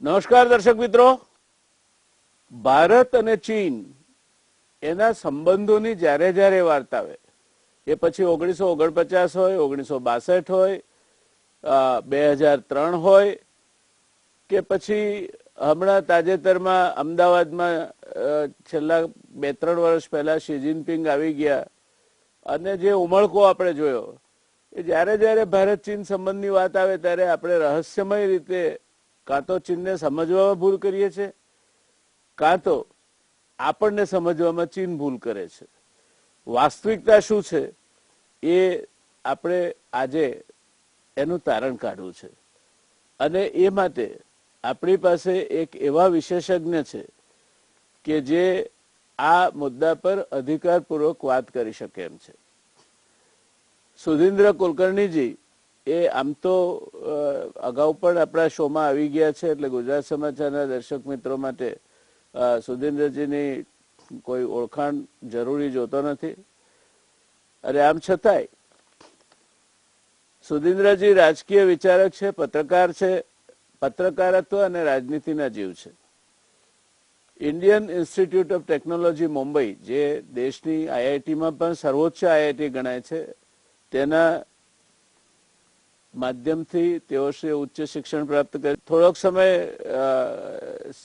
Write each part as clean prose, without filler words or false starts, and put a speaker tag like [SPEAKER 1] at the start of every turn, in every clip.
[SPEAKER 1] નમસ્કાર દર્શક મિત્રો. ભારત અને ચીન એના સંબંધોની જ્યારે જ્યારે વાર્તા આવે, એ પછી 1949 હોય, 1962 હોય, 2003 હોય કે પછી હમણાં તાજેતરમાં અમદાવાદમાં છેલ્લા 2-3 વર્ષ પહેલા શી જિનપિંગ આવી ગયા અને જે ઉમળકો આપણે જોયો, એ જ્યારે જ્યારે ભારત ચીન સંબંધની વાત આવે ત્યારે આપણે રહસ્યમય રીતે કાં તો ચીનને સમજવામાં ભૂલ કરીએ છીએ, કાં તો આપણને સમજવામાં ચીન ભૂલ કરે છે. વાસ્તવિકતા શું છે એ આપણે આજે એનું તારણ કાઢવું છે. અને એ માટે આપણી પાસે એક એવા વિશેષજ્ઞ છે કે જે આ મુદ્દા પર અધિકારપૂર્વક વાત કરી શકે એમ છે. સુધીન્દ્ર કુલકર્ણીજી એ આમ તો અગાઉ પણ આપણા શોમાં આવી ગયા છે, એટલે ગુજરાત સમાચારના દર્શક મિત્રો માટે સુધીન્દ્રજીની કોઈ ઓળખાણ જરૂરી જોતો નથી. અને આમ છતાંય સુધીન્દ્રજી રાજકીય વિચારક છે, પત્રકાર છે, પત્રકારત્વ અને રાજનીતિના જીવ છે. Indian institute of technology Mumbai, જે દેશની આઈઆઈટીમાં પણ સર્વોચ્ચ આઈઆઈટી ગણાય છે, તેના માધ્યમથી તેઓ શ્રી ઉચ્ચ શિક્ષણ પ્રાપ્ત કરી. થોડોક સમય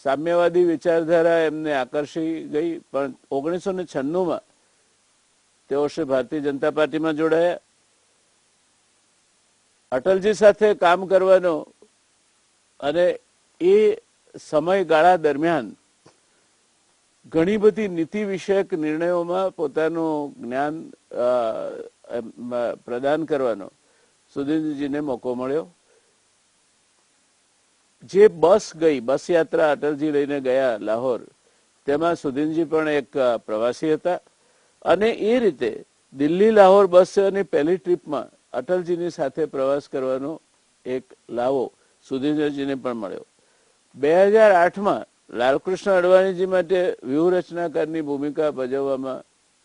[SPEAKER 1] સામ્યવાદી વિચારધારા એમને આકર્ષી ગઈ, પણ 1996માં તેઓ શ્રી ભારતીય જનતા પાર્ટીમાં જોડાયા. અટલજી સાથે કામ કરવાનો અને એ સમયગાળા દરમિયાન ઘણી બધી નીતિ વિષયક નિર્ણયોમાં પોતાનું જ્ઞાન પ્રદાન કરવાનો સુધીન્દ્રજીને મોકો મળ્યો. જે બસ યાત્રા અટલજી લઈને ગયા લાહોર, તેમાં સુધીનજી પણ એક પ્રવાસી હતા. અને એ રીતે દિલ્હી લાહોર બસ સેવાની પહેલી ટ્રીપમાં અટલજીની સાથે પ્રવાસ કરવાનો એક લાવો સુધીન્દ્રજીને પણ મળ્યો. 2008માં લાલકૃષ્ણ અડવાણીજી માટે વ્યૂહરચનાકારની ભૂમિકા ભજવવામાં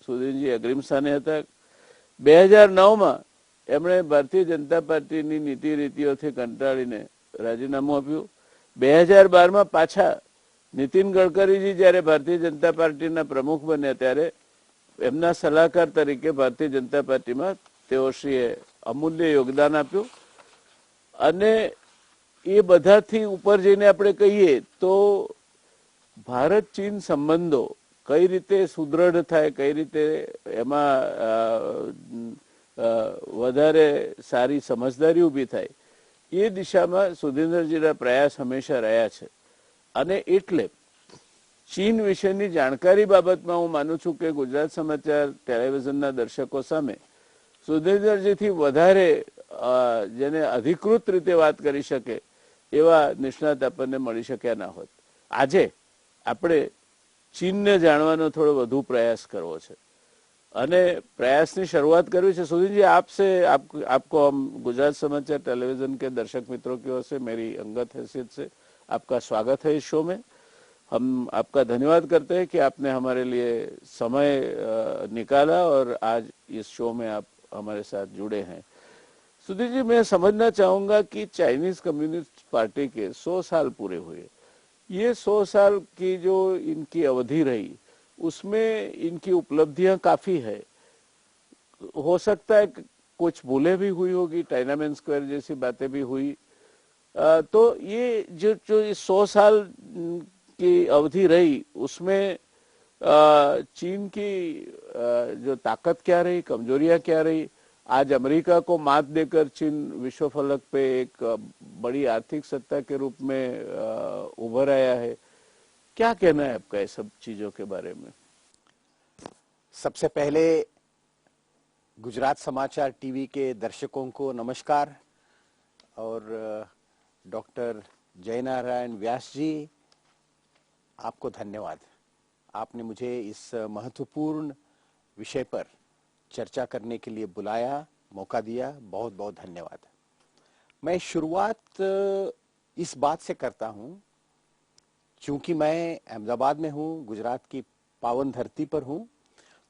[SPEAKER 1] સુધીનજી અગ્રીમ સ્થાને હતા. 2009માં એમણે ભારતીય જનતા પાર્ટીની નીતિ રીતિઓથી કંટાળીને રાજીનામું આપ્યું. 2012માં પાછા નીતિન ગડકરીજી જ્યારે ભારતીય જનતા પાર્ટીના પ્રમુખ બન્યા ત્યારે એમના સલાહકાર તરીકે ભારતીય જનતા પાર્ટીમાં તેઓશ્રીએ અમૂલ્ય યોગદાન આપ્યું. અને એ બધાથી ઉપર જઈને આપણે કહીએ તો ભારત ચીન સંબંધો કઈ રીતે સુદૃઢ થાય, કઈ રીતે એમાં વધારે સારી સમજદારી ઊભી થાય, એ દિશામાં સુધીન્દ્રજીના પ્રયાસ હંમેશા રહ્યા છે. અને એટલે ચીન વિશેની જાણકારી બાબતમાં હું માનું છું કે ગુજરાત સમાચાર ટેલિવિઝનના દર્શકો સામે સુધીન્દ્રજીથી વધારે જેને અધિકૃત રીતે વાત કરી શકે એવા નિષ્ણાત આપણને મળી શક્યા ના હોત. આજે આપણે ચીનને જાણવાનો થોડો વધુ પ્રયાસ કરવો છે અને પ્રયાસની શરૂઆત કરવી છે. सुधीर जी, आपको हम गुजरात समाचार टेलीविजन के दर्शक मित्रों की ओर से मेरी अंगत हैसियत से आपका स्वागत है इस शो में. हम आपका धन्यवाद करते हैं कि आपने हमारे लिए समय निकाला और आज इस शो में आप हमारे साथ जुड़े हैं. सुधीर जी, मैं समझना चाहूंगा कि चाइनीज कम्युनिस्ट पार्टी के 100 साल पूरे हुए. ये 100 साल की जो इनकी अवधि रही, उसमें इनकी उपलब्धियां काफी है. हो सकता है कुछ भूलें भी हुई होगी, टाइनामेन स्क्वायर जैसी बातें भी हुई. तो ये जो 100 साल की अवधि रही, उसमें चीन की जो ताकत क्या रही, कमजोरियां क्या रही. आज अमेरिका को मात देकर चीन विश्व फलक पे एक बड़ी आर्थिक सत्ता के रूप में उभर आया है. क्या कहना है आपका इस सब चीजों के बारे में?
[SPEAKER 2] सबसे पहले गुजरात समाचार टीवी के दर्शकों को नमस्कार. और डॉक्टर जयनारायण व्यास जी, आपको धन्यवाद. आपने मुझे इस महत्वपूर्ण विषय पर चर्चा करने के लिए बुलाया, मौका दिया. बहुत बहुत धन्यवाद. मैं शुरुआत इस बात से करता हूं, क्योंकि मैं अहमदाबाद में हूं, गुजरात की पावन धरती पर हूं,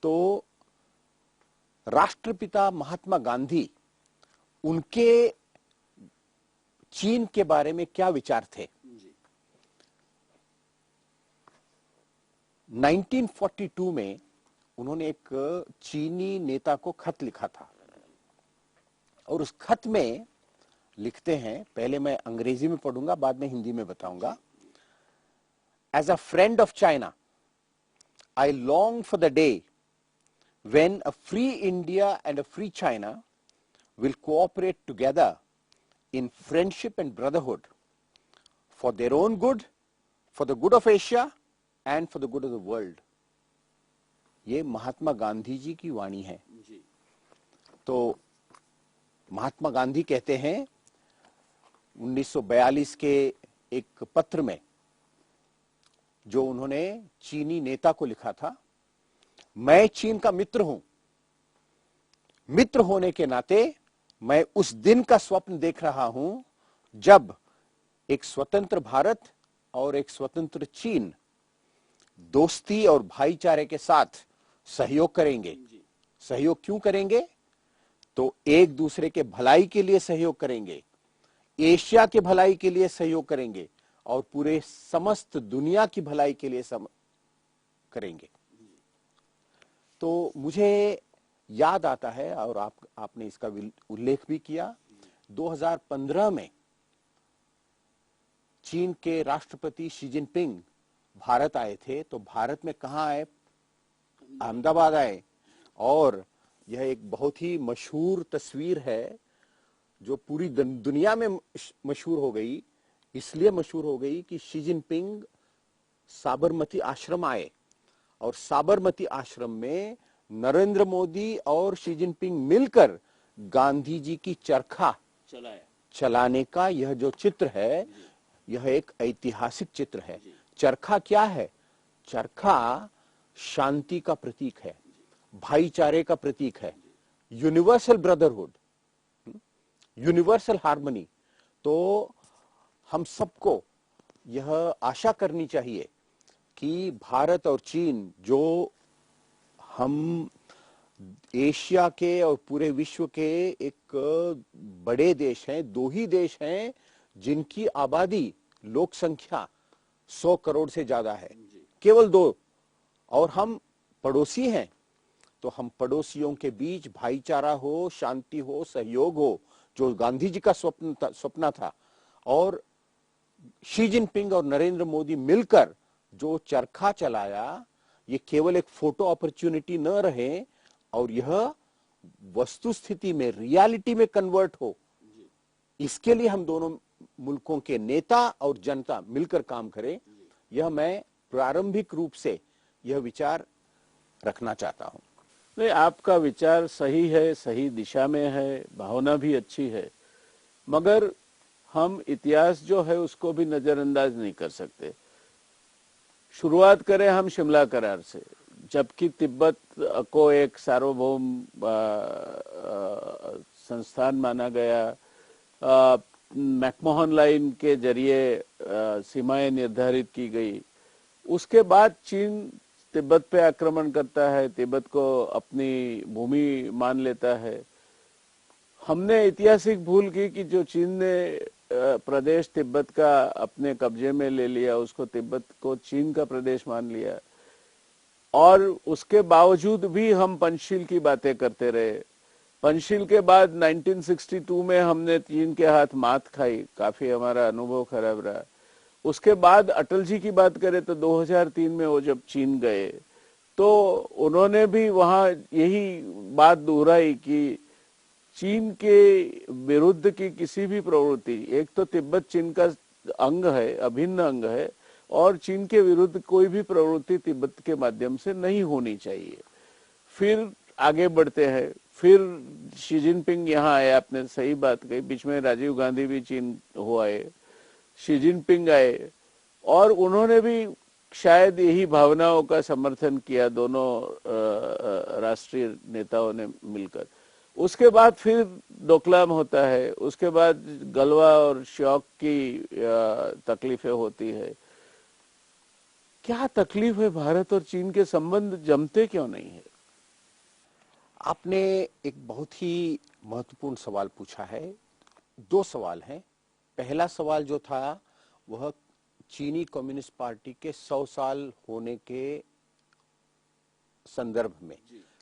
[SPEAKER 2] तो राष्ट्रपिता महात्मा गांधी, उनके चीन के बारे में क्या विचार थे 1942 में उन्होंने एक चीनी नेता को खत लिखा था और उस खत में लिखते हैं, पहले मैं अंग्रेजी में पढ़ूंगा बाद में हिंदी में बताऊंगा। As a friend of China I long for the day when a free India and a free China will cooperate together in friendship and brotherhood for their own good, for the good of Asia and for the good of the world. ये महात्मा गांधी जी की वाणी है। तो महात्मा गांधी कहते हैं 1942 के एक पत्र में, जो उन्होंने चीनी नेता को लिखा था, मैं चीन का मित्र हूं। मित्र होने के नाते मैं उस दिन का स्वप्न देख रहा हूं जब एक स्वतंत्र भारत और एक स्वतंत्र चीन दोस्ती और भाईचारे के साथ सहयोग करेंगे। सहयोग क्यों करेंगे? तो एक दूसरे के भलाई के लिए सहयोग करेंगे, एशिया के भलाई के लिए सहयोग करेंगे और पूरे समस्त दुनिया की भलाई के लिए करेंगे। तो मुझे याद आता है, और आपने इसका उल्लेख भी किया, 2015 में चीन के राष्ट्रपति शी जिनपिंग भारत आए थे। तो भारत में कहाँ आए? अहमदाबाद आए। और यह एक बहुत ही मशहूर तस्वीर है जो पूरी दुनिया में मशहूर हो गई। इसलिए मशहूर हो गई कि शी जिनपिंग साबरमती आश्रम आए और साबरमती आश्रम में नरेंद्र मोदी और शी जिनपिंग मिलकर गांधी जी की चरखा चलाने का यह जो चित्र है, यह एक ऐतिहासिक चित्र है। चरखा क्या है? चरखा शांति का प्रतीक है, भाईचारे का प्रतीक है, यूनिवर्सल ब्रदरहुड, यूनिवर्सल हार्मनी। तो हम सबको यह आशा करनी चाहिए कि भारत और चीन, जो हम एशिया के और पूरे विश्व के एक बड़े देश हैं, दो ही देश हैं जिनकी आबादी, लोक संख्या 100 करोड़ से ज्यादा है, केवल दो, और हम पड़ोसी हैं। तो हम पड़ोसियों के बीच भाईचारा हो, शांति हो, सहयोग हो, जो गांधी जी का सपना था। और शी जिनपिंग और नरेंद्र मोदी मिलकर जो चरखा चलाया, ये केवल एक फोटो अपॉर्चुनिटी न रहे और यह वस्तु स्थिति में, रियलिटी में कन्वर्ट हो, इसके लिए हम दोनों मुल्कों के नेता और जनता मिलकर काम करें। यह मैं प्रारंभिक रूप से यह विचार रखना चाहता हूं।
[SPEAKER 1] नहीं, आपका विचार सही है, सही दिशा में है, भावना भी अच्छी है, मगर हम इतिहास जो है उसको भी नजरअंदाज नहीं कर सकते। शुरुआत करें हम शिमला करार से, जबकि तिब्बत को एक सार्वभौम संस्थान माना गया, मैकमोहन लाइन के जरिए सीमाएं निर्धारित की गई। उसके बाद चीन तिब्बत पे आक्रमण करता है, तिब्बत को अपनी भूमि मान लेता है। हमने ऐतिहासिक भूल की कि जो चीन ने प्रदेश तिब्बत का अपने कब्जे में ले लिया, उसको तिब्बत को चीन का प्रदेश मान लिया, और उसके बावजूद भी हम पंचशील की बातें करते रहे। पंचशील के बाद 1962 में हमने चीन के हाथ मात खाई, काफी हमारा अनुभव खराब रहा। उसके बाद अटल जी की बात करें तो 2003 में वो जब चीन गए तो उन्होंने भी वहां यही बात दोहराई कि चीन के विरुद्ध की किसी भी प्रवृत्ति, एक तो तिब्बत चीन का अंग है, अभिन्न अंग है, और चीन के विरुद्ध कोई भी प्रवृत्ति तिब्बत के माध्यम से नहीं होनी चाहिए। फिर आगे बढ़ते हैं, फिर शी जिनपिंग यहाँ आए, आपने सही बात कही, बीच में राजीव गांधी भी चीन हो आए, शी जिनपिंग आए, और उन्होंने भी शायद यही भावनाओं का समर्थन किया, दोनों राष्ट्रीय नेताओं ने मिलकर। उसके बाद फिर डोकलाम होता है, उसके बाद गलवा और श्योक की तकलीफें होती है। क्या तकलीफ है? भारत और चीन के संबंध जमते क्यों नहीं है?
[SPEAKER 2] आपने एक बहुत ही महत्वपूर्ण सवाल पूछा है। दो सवाल हैं। पहला सवाल जो था वह चीनी कम्युनिस्ट पार्टी के 100 साल होने के संदर्भ में।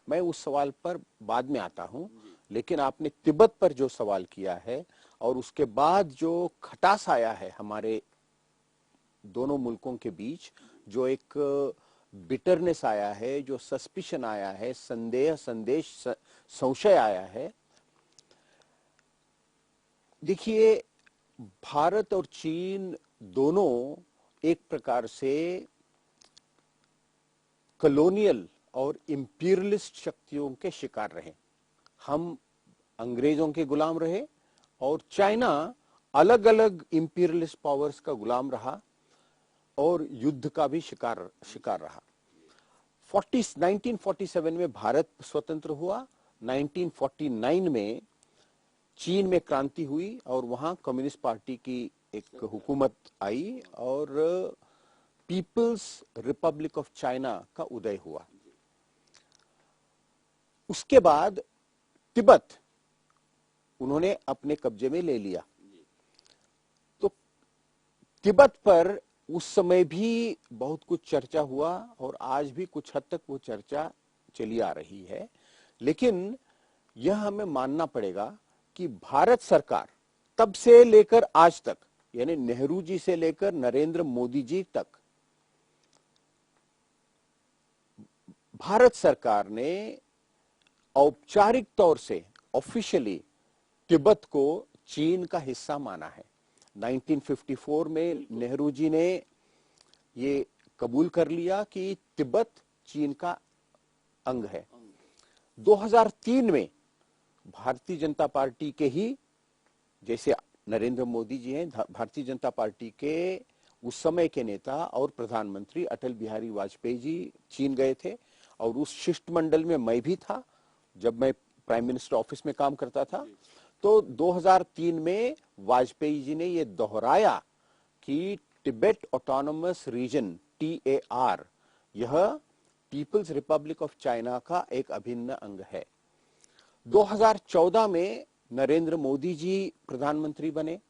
[SPEAKER 2] मैं उस सवाल पर बाद में आता हूं, लेकिन आपने तिब्बत पर जो सवाल किया है और उसके बाद जो खटास आया है हमारे दोनों मुल्कों के बीच, जो एक बिटरनेस आया है, जो सस्पिशन आया है, संशय आया है। देखिए, भारत और चीन दोनों एक प्रकार से कॉलोनियल और इंपीरियलिस्ट शक्तियों के शिकार रहे। हम अंग्रेजों के गुलाम रहे और चाइना अलग अलग इंपीरियलिस्ट पावर्स का गुलाम रहा और युद्ध का भी शिकार रहा। 1947 में भारत स्वतंत्र हुआ। 1949 में चीन में क्रांति हुई और वहां कम्युनिस्ट पार्टी की एक हुकूमत आई और पीपल्स रिपब्लिक ऑफ चाइना का उदय हुआ। उसके बाद तिब्बत उन्होंने अपने कब्जे में ले लिया। तो तिब्बत पर उस समय भी बहुत कुछ चर्चा हुआ और आज भी कुछ हद तक वो चर्चा चली आ रही है। लेकिन यह हमें मानना पड़ेगा कि भारत सरकार तब से लेकर आज तक, यानी नेहरू जी से लेकर नरेंद्र मोदी जी तक, भारत सरकार ने औपचारिक तौर से ऑफिशियली तिब्बत को चीन का हिस्सा माना है। 1954 में नेहरू जी ने ये कबूल कर लिया कि तिब्बत चीन का अंग है। 2003 में भारतीय जनता पार्टी के ही, जैसे नरेंद्र मोदी जी हैं, भारतीय जनता पार्टी के उस समय के नेता और प्रधानमंत्री अटल बिहारी वाजपेयी जी चीन गए थे और उस शिष्टमंडल में मैं भी था जब मैं प्राइम मिनिस्टर ऑफिस में काम करता था। तो 2003 में वाजपेयी जी ने यह दोहराया कि तिब्बत ऑटोनोमस रीजन TAR यह पीपल्स रिपब्लिक ऑफ चाइना का एक अभिन्न अंग है। 2014 में नरेंद्र मोदी जी प्रधानमंत्री बने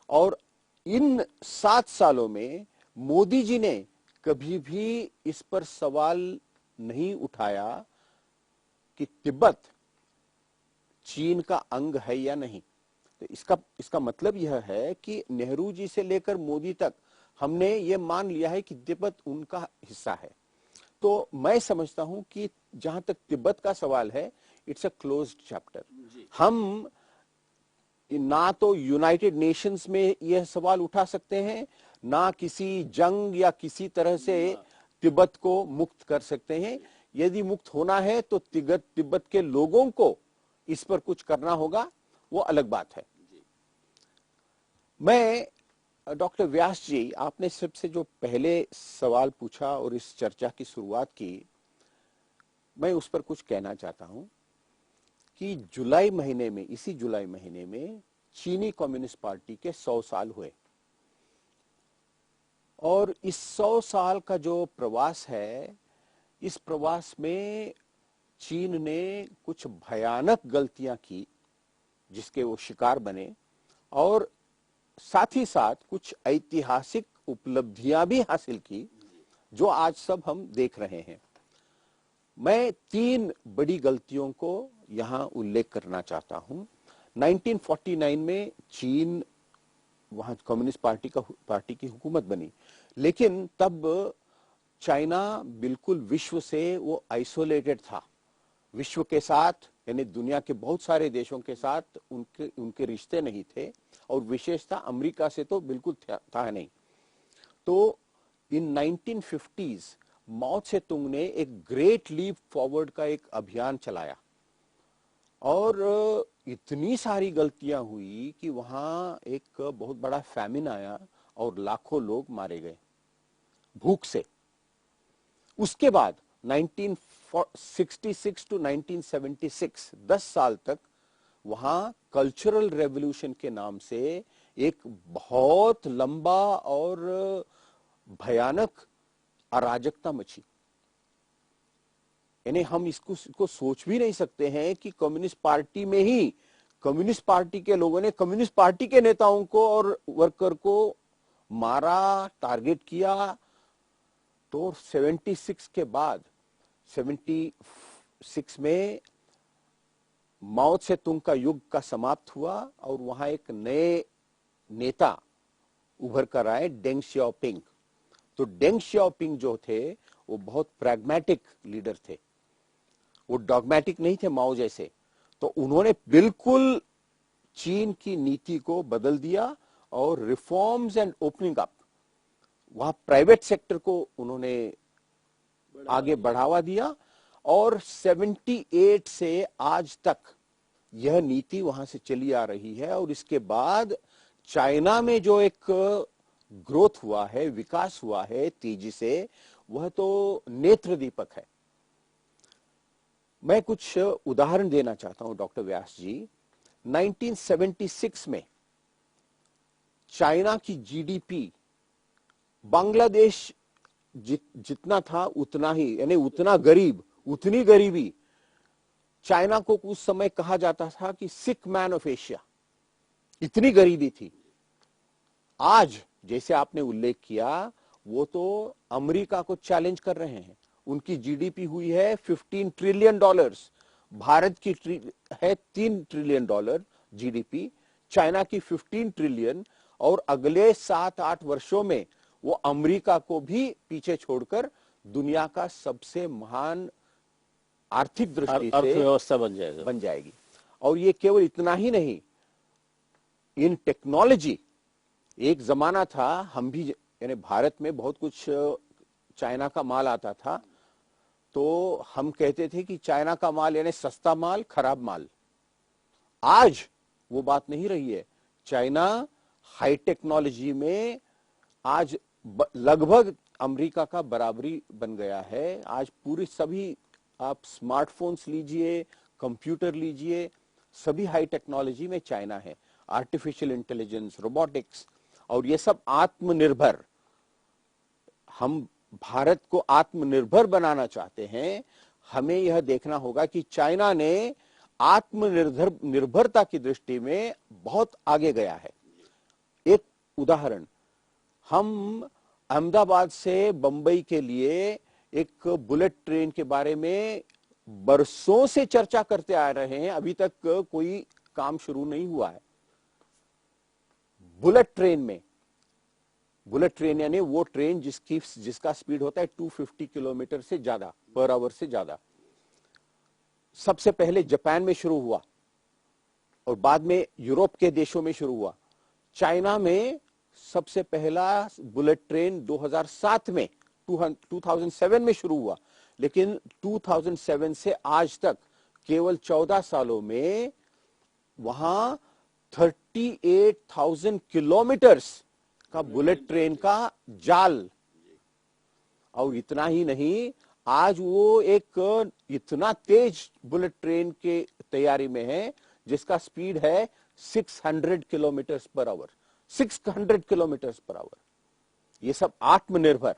[SPEAKER 2] और इन 7 सालों में मोदी जी ने कभी भी इस पर सवाल नहीं उठाया कि तिब्बत चीन का अंग है या नहीं। तो इसका मतलब यह है कि नेहरू जी से लेकर मोदी तक हमने ये मान लिया है कि तिब्बत उनका हिस्सा है। तो मैं समझता हूं कि जहां तक तिब्बत का सवाल है, इट्स अ क्लोज्ड चैप्टर। हम ना तो यूनाइटेड नेशंस में यह सवाल उठा सकते हैं, ना किसी जंग या किसी तरह से तिब्बत को मुक्त कर सकते हैं। यदि मुक्त होना है तो तिब्बत के लोगों को इस पर कुछ करना होगा, वो अलग बात है। मैं डॉक्टर व्यास जी, आपने सबसे जो पहले सवाल पूछा और इस चर्चा की शुरुआत की, मैं उस पर कुछ कहना चाहता हूं कि जुलाई महीने में, इसी जुलाई महीने में चीनी कम्युनिस्ट पार्टी के 100 साल हुए और इस 100 साल का जो प्रवास है, इस प्रवास में चीन ने कुछ भयानक गलतियां की जिसके वो शिकार बने और साथ ही साथ कुछ ऐतिहासिक उपलब्धियां भी हासिल की जो आज सब हम देख रहे हैं। मैं 3 बड़ी गलतियों को यहां उल्लेख करना चाहता हूं। 1949 में चीन वहां कम्युनिस्ट पार्टी की हुकूमत बनी, लेकिन तब चाइना बिल्कुल विश्व से वो आइसोलेटेड था। विश्व के साथ, यानी दुनिया के बहुत सारे देशों के साथ उनके रिश्ते नहीं थे और विशेषता अमेरिका से तो बिल्कुल था नहीं। तो इन 1950s माओ त्से तुंग ने एक ग्रेट लीप फॉरवर्ड का एक अभियान चलाया और इतनी सारी गलतियां हुई कि वहां एक बहुत बड़ा फैमिन आया और लाखों लोग मारे गए भूख से। उसके बाद 1966 टू 1976, 10 साल तक वहां कल्चरल रेवोल्यूशन के नाम से एक बहुत लंबा और भयानक अराजकता मची। यानी हम इसको सोच भी नहीं सकते हैं कि कम्युनिस्ट पार्टी में ही कम्युनिस्ट पार्टी के लोगों ने कम्युनिस्ट पार्टी के नेताओं को और वर्कर को मारा, टारगेट किया। तो 76 के बाद 76 में माओ से तुंग का युग का समाप्त हुआ और वहां एक नए नेता उभर कर आए, डेंग शियाओपिंग। तो डेंग शियाओपिंग जो थे वो बहुत प्रैग्मेटिक लीडर थे, वो डॉगमेटिक नहीं थे माओ जैसे। तो उन्होंने बिल्कुल चीन की नीति को बदल दिया और रिफॉर्म्स एंड ओपनिंग अप, वहां प्राइवेट सेक्टर को उन्होंने आगे बढ़ावा दिया और 78 से आज तक यह नीति वहां से चली आ रही है। और इसके बाद चाइना में जो एक ग्रोथ हुआ है, विकास हुआ है तेजी से, वह तो नेत्र दीपक है। मैं कुछ उदाहरण देना चाहता हूं डॉक्टर व्यास जी। 1976 में चाइना की जीडीपी बांग्लादेश जितना था उतना ही, यानी उतना गरीब, उतनी गरीबी। चाइना को उस समय कहा जाता था कि सिक मैन ऑफ एशिया, इतनी गरीबी थी। आज जैसे आपने उल्लेख किया, वो तो अमेरिका को चैलेंज कर रहे हैं। उनकी जीडीपी हुई है $15 ट्रिलियन, भारत की है $3 ट्रिलियन जीडीपी, चाइना की 15 ट्रिलियन, और अगले 7-8 वर्षों में वो अमेरिका को भी पीछे छोड़कर दुनिया का सबसे महान आर्थिक दृष्टि से
[SPEAKER 1] अर्थव्यवस्था बन
[SPEAKER 2] जाएगी। और ये केवल इतना ही नहीं, इन टेक्नोलॉजी, एक जमाना था हम भी, यानी भारत में बहुत कुछ चाइना का माल आता था, तो हम कहते थे कि चाइना का माल यानी सस्ता माल, खराब माल। आज वो बात नहीं रही है। चाइना हाई टेक्नोलॉजी में आज लगभग अमेरिका का बराबरी बन गया है। आज पूरी सभी, आप स्मार्टफोन्स लीजिए, कंप्यूटर लीजिए, सभी हाई टेक्नोलॉजी में चाइना है। आर्टिफिशियल इंटेलिजेंस, रोबोटिक्स, और ये सब आत्मनिर्भर। हम भारत को आत्मनिर्भर बनाना चाहते हैं। हमें यह देखना होगा कि चाइना ने आत्मनिर्भरता की दृष्टि में बहुत आगे गया है। एक उदाहरण, हम अहमदाबाद से बंबई के लिए एक बुलेट ट्रेन के बारे में बरसों से चर्चा करते आ रहे हैं, अभी तक कोई काम शुरू नहीं हुआ है। बुलेट ट्रेन यानी वो ट्रेन जिसका स्पीड होता है 250 किलोमीटर से ज्यादा पर आवर से ज्यादा। सबसे पहले जापान में शुरू हुआ और बाद में यूरोप के देशों में शुरू हुआ। चाइना में सबसे पहला बुलेट ट्रेन 2007 में 2007 में शुरू हुआ, लेकिन 2007 से आज तक केवल 14 सालों में वहां 38,000 किलोमीटर्स का बुलेट ट्रेन का जाल। और इतना ही नहीं, आज वो एक इतना तेज बुलेट ट्रेन के तैयारी में है जिसका स्पीड है 600 kilometre per hour. 600 kilometre per hour. ये सब आत्मनिर्भर।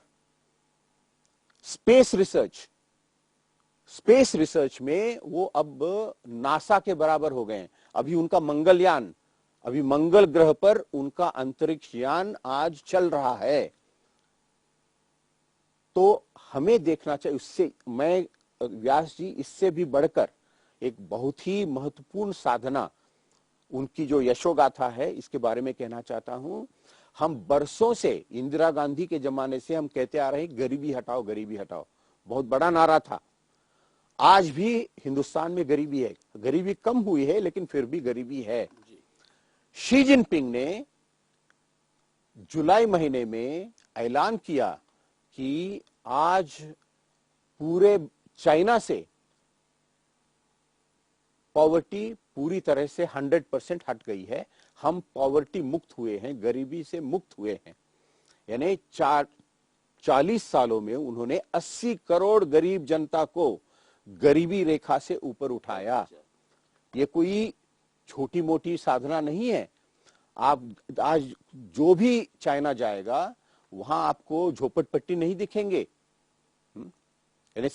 [SPEAKER 2] स्पेस रिसर्च में वो अब नासा के बराबर हो गए हैं। अभी उनका मंगलयान, अभी मंगल ग्रह पर उनका अंतरिक्ष यान आज चल रहा है। तो हमें देखना चाहिए। उससे मैं व्यास जी, इससे भी बढ़कर एक बहुत ही महत्वपूर्ण साधना, उनकी जो यशोगाथा है, इसके बारे में कहना चाहता हूं। हम बरसों से, इंदिरा गांधी के जमाने से हम कहते आ रहे हैं, गरीबी हटाओ, गरीबी हटाओ। बहुत बड़ा नारा था। आज भी हिंदुस्तान में गरीबी है। गरीबी कम हुई है लेकिन फिर भी गरीबी है। शी जिनपिंग ने जुलाई महीने में ऐलान किया कि आज पूरे चाइना से पॉवर्टी पूरी तरह से 100% हट गई है। हम पॉवर्टी मुक्त हुए हैं, गरीबी से मुक्त हुए हैं। यानी 40 सालों में उन्होंने 80 करोड़ गरीब जनता को गरीबी रेखा से ऊपर उठाया। ये कोई छोटी मोटी साधना नहीं है। आप आज जो भी चाइना जाएगा, वहां आपको झोपड़पट्टी नहीं दिखेंगे। यानी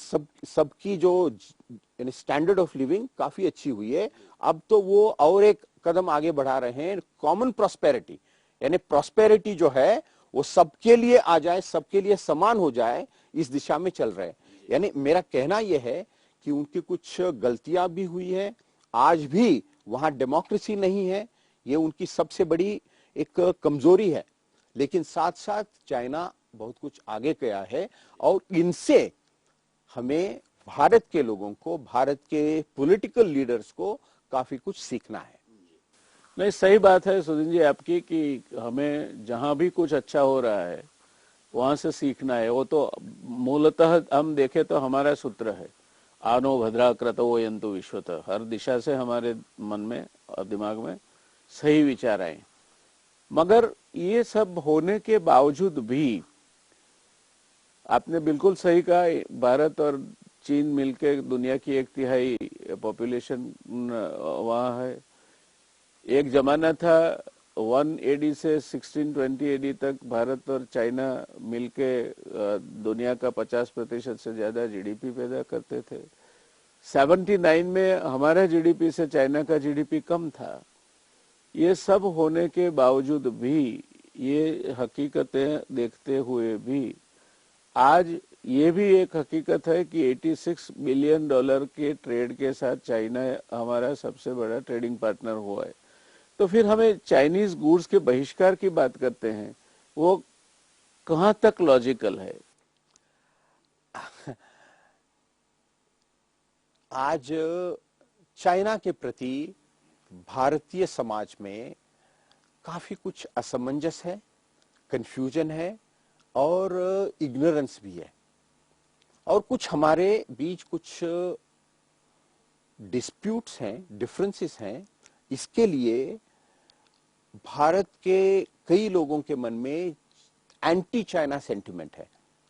[SPEAKER 2] सबकी जो यानी स्टैंडर्ड ऑफ लिविंग काफी अच्छी हुई है। अब तो वो और एक कदम आगे बढ़ा रहे हैं, कॉमन प्रॉस्पेरिटी। यानी प्रॉस्पेरिटी जो है वो सबके लिए आ जाए, सबके लिए समान हो जाए, इस दिशा में चल रहे हैं। यानी मेरा कहना यह है कि उनकी कुछ गलतियां भी हुई है, आज भी वहां डेमोक्रेसी नहीं है, ये उनकी सबसे बड़ी एक कमजोरी है। लेकिन साथ साथ चाइना बहुत कुछ आगे गया है और इनसे हमें भारत के लोगों को, भारत के पॉलिटिकल लीडर्स को काफी कुछ सीखना है।
[SPEAKER 1] नहीं, सही बात है सुधीन जी आपकी कि हमें जहां भी कुछ अच्छा हो रहा है वहां से सीखना है। वो तो मूलतः हम देखें तो हमारा सूत्र है, आनो भद्रा क्रतो यंतु विश्वतः। हर दिशा से हमारे मन में और दिमाग में सही विचार आए। मगर ये सब होने के बावजूद भी आपने बिल्कुल सही कहा, भारत और चीन मिलकर दुनिया की 1/3 पॉपुलेशन वहां है। एक जमाना था 1 AD से 1620 AD तक भारत और चाइना मिलके दुनिया का 50% से ज्यादा GDP पैदा करते थे। 79 में हमारा GDP से चाइना का GDP कम था। ये सब होने के बावजूद भी, ये हकीकतें देखते हुए भी आज ये भी एक हकीकत है कि $86 बिलियन के ट्रेड के साथ चाइना हमारा सबसे बड़ा ट्रेडिंग पार्टनर हुआ है। तो फिर हमें चाइनीज गुड्स के बहिष्कार की बात करते हैं, वो कहां तक लॉजिकल है?
[SPEAKER 2] आज चाइना के प्रति भारतीय समाज में काफी कुछ असमंजस है, कंफ्यूजन है और इग्नोरेंस भी है। और कुछ हमारे बीच कुछ डिस्प्यूट्स हैं, डिफरेंसेस हैं। इसके लिए भारत के कई लोगों के मन में एंटी चाइना सेंटिमेंट है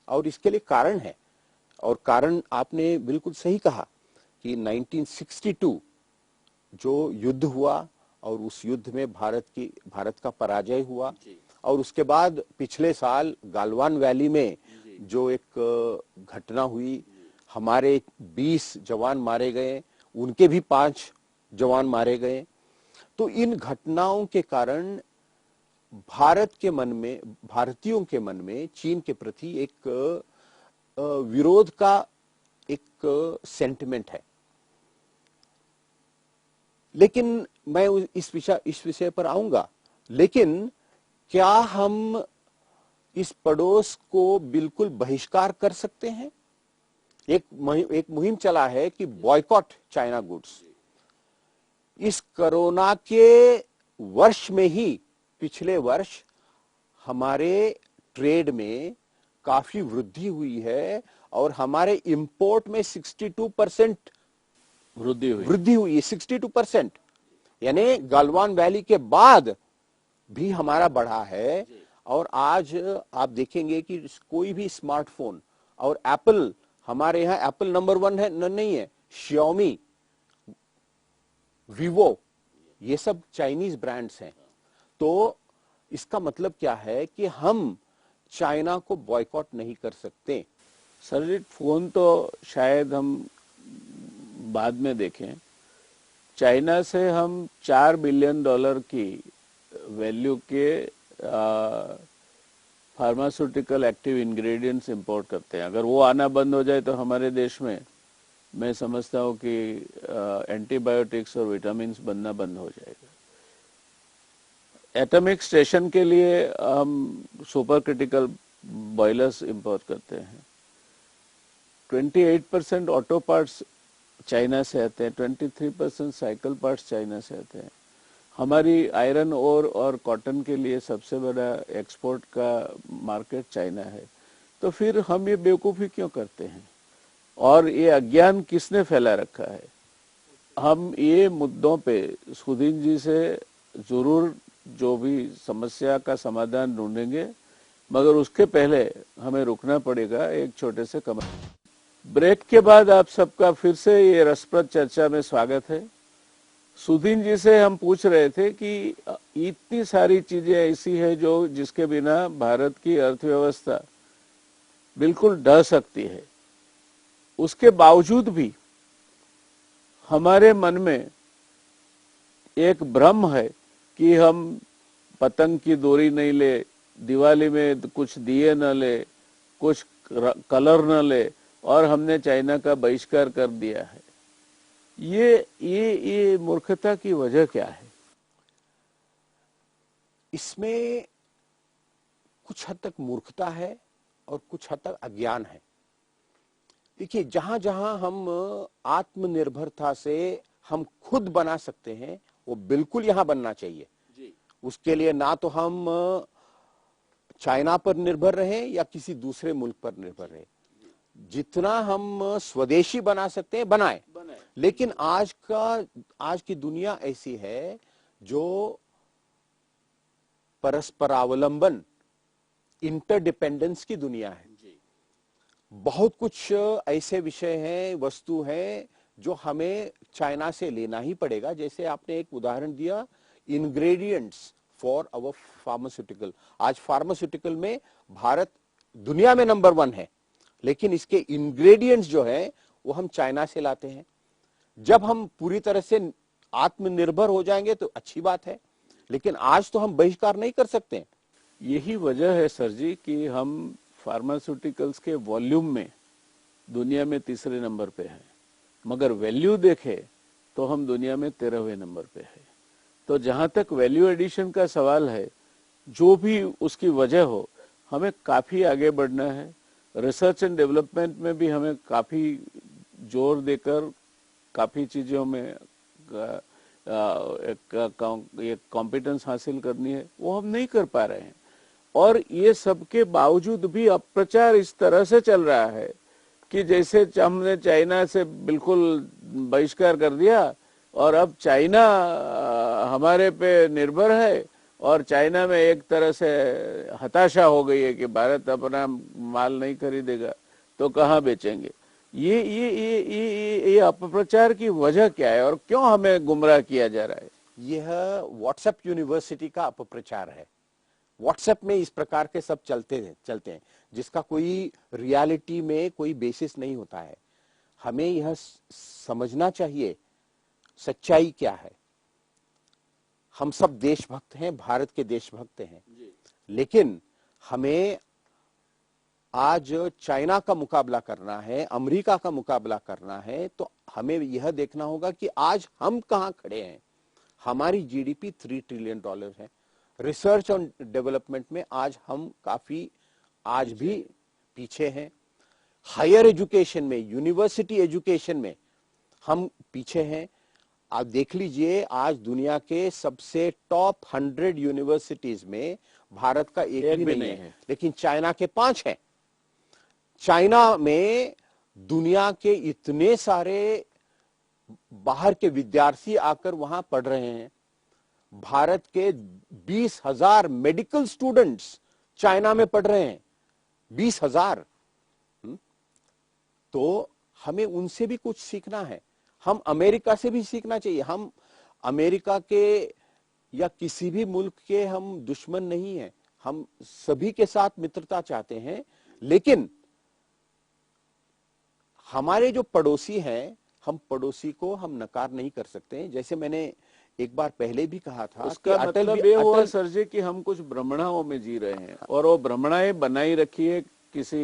[SPEAKER 2] और इसके लिए कारण है। और कारण आपने बिल्कुल सही कहा कि 1962 जो युद्ध हुआ और उस युद्ध में भारत का पराजय हुआ और उसके बाद पिछले साल गालवान वैली में जो एक घटना हुई, हमारे 20 जवान मारे गए, उनके भी 5 जवान मारे गए। तो इन घटनाओं के कारण भारत के मन में, भारतीयों के मन में चीन के प्रति एक विरोध का एक सेंटिमेंट है। लेकिन मैं इस विषय पर आऊंगा। लेकिन क्या हम इस पड़ोस को बिल्कुल बहिष्कार कर सकते हैं? एक मुहिम चला है कि बॉयकॉट चाइना गुड्स। इस कोरोना के वर्ष में ही, पिछले वर्ष हमारे ट्रेड में काफी वृद्धि हुई है और हमारे इंपोर्ट में 62% वृद्धि हुई है। 62%, यानी गलवान वैली के बाद भी हमारा बढ़ा है। और आज आप देखेंगे कि कोई भी स्मार्टफोन, और एप्पल, हमारे यहाँ एप्पल नंबर 1 है नहीं है, Xiaomi, Vivo, ये सब चाइनीज ब्रांड्स हैं। तो इसका मतलब क्या है कि हम चाइना को बॉयकॉट नहीं कर सकते।
[SPEAKER 1] सर जी, फोन तो शायद हम बाद में देखें। चाइना से हम $4 बिलियन की वैल्यू के फार्मास्यूटिकल एक्टिव इंग्रेडिएंट्स इंपोर्ट करते हैं। अगर वो आना बंद हो जाए तो हमारे देश में, मैं समझता हूँ कि एंटीबायोटिक्स और विटामिन्स बनना बंद हो जाएगा। एटॉमिक स्टेशन के लिए हम सुपर क्रिटिकल बॉयलर्स इंपोर्ट करते हैं। 28% ऑटो पार्ट्स चाइना से आते हैं, 23% साइकिल पार्ट्स चाइना से आते हैं। हमारी आयरन ओर और कॉटन के लिए सबसे बड़ा एक्सपोर्ट का मार्केट चाइना है। तो फिर हम ये बेवकूफ़ी क्यों करते हैं और ये अज्ञान किसने फैला रखा है? हम ये मुद्दों पे सुधीन जी से जरूर जो भी समस्या का समाधान ढूंढेंगे, मगर उसके पहले हमें रुकना पड़ेगा एक छोटे से ब्रेक के बाद आप सबका फिर से ये रसप्रद चर्चा में स्वागत है। सुधीन जी से हम पूछ रहे थे कि इतनी सारी चीजें ऐसी है जो जिसके बिना भारत की अर्थव्यवस्था बिल्कुल ढह सकती है, उसके बावजूद भी हमारे मन में एक भ्रम है कि हम पतंग की डोरी नहीं ले, दिवाली में कुछ दिए न ले, कुछ कलर न ले और हमने चाइना का बहिष्कार कर दिया है। ये मूर्खता की वजह क्या है?
[SPEAKER 2] इसमें कुछ हद तक मूर्खता है और कुछ हद तक अज्ञान है। देखिए, जहां जहां हम आत्मनिर्भरता से हम खुद बना सकते हैं, वो बिल्कुल यहां बनना चाहिए जी। उसके लिए ना तो हम चाइना पर निर्भर रहें या किसी दूसरे मुल्क पर निर्भर रहें। जितना हम स्वदेशी बना सकते हैं बनाएं। लेकिन आज की दुनिया ऐसी है जो परस्परावलंबन, इंटरडिपेंडेंस की दुनिया है। बहुत कुछ ऐसे विषय हैं, वस्तु हैं जो हमें चाइना से लेना ही पड़ेगा। जैसे आपने एक उदाहरण दिया, इंग्रेडिएंट्स फॉर अवर फार्मास्यूटिकल। आज फार्मास्यूटिकल में भारत दुनिया में नंबर 1 है, लेकिन इसके इंग्रेडिएंट्स जो है वो हम चाइना से लाते हैं। जब हम पूरी तरह से आत्मनिर्भर हो जाएंगे तो अच्छी बात है, लेकिन आज तो हम बहिष्कार नहीं कर सकते।
[SPEAKER 1] यही वजह है सर जी कि हम फार्मास्यूटिकल्स के वॉल्यूम में दुनिया में तीसरे नंबर पे है, मगर वैल्यू देखे तो हम दुनिया में 13वें नंबर पे है। तो जहां तक वैल्यू एडिशन का सवाल है, जो भी उसकी वजह हो, हमें काफी आगे बढ़ना है। रिसर्च एंड डेवलपमेंट में भी हमें काफी जोर देकर काफी चीजों में एक कॉम्पिटेंस हासिल करनी है, वो हम नहीं कर पा रहे हैं। और ये सब के बावजूद भी अप्रचार इस तरह से चल रहा है कि जैसे हमने चाइना से बिल्कुल बहिष्कार कर दिया और अब चाइना हमारे पे निर्भर है और चाइना में एक तरह से हताशा हो गई है कि भारत अपना माल नहीं खरीदेगा तो कहाँ बेचेंगे। ये अपप्रचार की वजह क्या है और क्यों हमें गुमराह किया जा रहा है?
[SPEAKER 2] यह व्हाट्सएप यूनिवर्सिटी का अपप्रचार है। व्हाट्सएप में इस प्रकार के सब चलते हैं जिसका कोई रियलिटी में कोई बेसिस नहीं होता है। हमें यह समझना चाहिए सच्चाई क्या है। हम सब देशभक्त हैं, भारत के देशभक्त हैं, लेकिन हमें आज चाइना का मुकाबला करना है, अमेरिका का मुकाबला करना है, तो हमें यह देखना होगा कि आज हम कहां खड़े हैं। हमारी जीडीपी $3 ट्रिलियन है। रिसर्च और डेवलपमेंट में आज हम काफी आज भी पीछे हैं। हायर एजुकेशन में, यूनिवर्सिटी एजुकेशन में हम पीछे हैं। आप देख लीजिए, आज दुनिया के सबसे टॉप 100 यूनिवर्सिटीज में भारत का एक भी नहीं है, लेकिन चाइना के 5 हैं। चाइना में दुनिया के इतने सारे बाहर के विद्यार्थी आकर वहां पढ़ रहे हैं। भारत के 20,000 मेडिकल स्टूडेंट्स चाइना में पढ़ रहे हैं, 20,000। तो हमें उनसे भी कुछ सीखना है। हम अमेरिका से भी सीखना चाहिए। हम अमेरिका के या किसी भी मुल्क के हम दुश्मन नहीं हैं, हम सभी के साथ मित्रता चाहते हैं। लेकिन हमारे जो पड़ोसी हैं, हम पड़ोसी को हम नकार नहीं कर सकते। जैसे मैंने एक बार पहले भी कहा था,
[SPEAKER 1] उसका मतलब ये हुआ सर जी कि हम कुछ भ्रमणाओं में जी रहे हैं और वो भ्रमणाएं बनाई रखी है किसी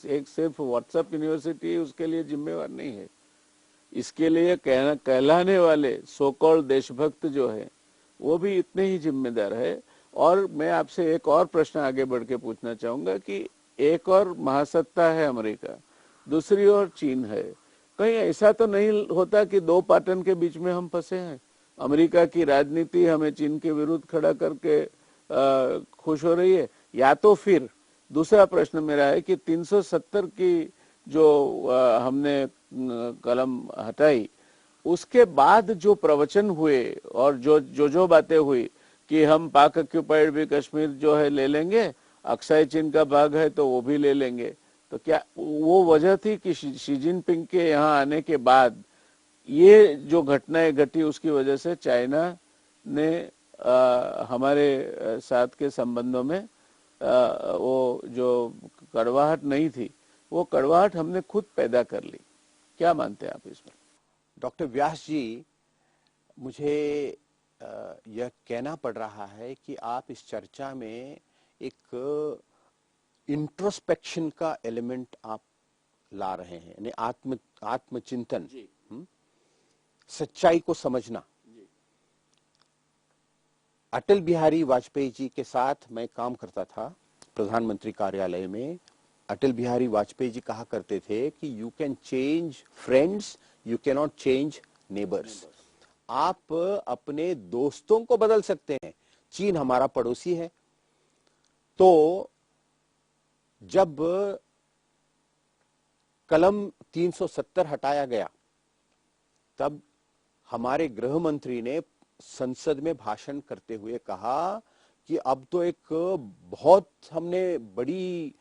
[SPEAKER 1] एक सिर्फ व्हाट्सएप यूनिवर्सिटी उसके लिए जिम्मेवार नहीं है। इसके लिए कहलाने वाले सो कॉल्ड देशभक्त जो है वो भी इतने ही जिम्मेदार है। और मैं आपसे एक और प्रश्न आगे बढ़ के पूछना चाहूंगा कि एक और महासत्ता है अमेरिका, दूसरी ओर चीन है। कहीं ऐसा तो नहीं होता कि दो पाटन के बीच में हम फंसे हैं? अमेरिका की राजनीति हमें चीन के विरुद्ध खड़ा करके खुश हो रही है, या तो फिर दूसरा प्रश्न मेरा है कि 370 की जो हमने कलम हटाई, उसके बाद जो प्रवचन हुए और जो बातें हुई कि हम पाक ऑक्यूपाइड भी कश्मीर जो है ले लेंगे, अक्साई चीन का भाग है तो वो भी ले लेंगे, तो क्या वो वजह थी कि शी जिनपिंग के यहाँ आने के बाद ये जो घटनाएं घटी उसकी वजह से चाइना ने हमारे साथ के संबंधों में वो जो कड़वाहट नहीं थी, वो कड़वाहट हमने खुद पैदा कर ली। क्या मानते हैं आप इसमें?
[SPEAKER 2] डॉक्टर व्यास जी, मुझे यह कहना पड़ रहा है कि आप इस चर्चा में एक इंट्रोस्पेक्शन का एलिमेंट आप ला रहे हैं, यानी आत्मचिंतन, सच्चाई को समझना। अटल बिहारी वाजपेयी जी के साथ मैं काम करता था प्रधानमंत्री कार्यालय में। अटल बिहारी वाजपेयी जी कहा करते थे कि you can change friends, you can not change neighbours. आप अपने दोस्तों को बदल सकते हैं। चीन हमारा पड़ोसी है, तो जब कलम 370 हटाया गया तब हमारे गृह मंत्री ने संसद में भाषण करते हुए कहा कि अब तो एक बहुत हमने बड़ी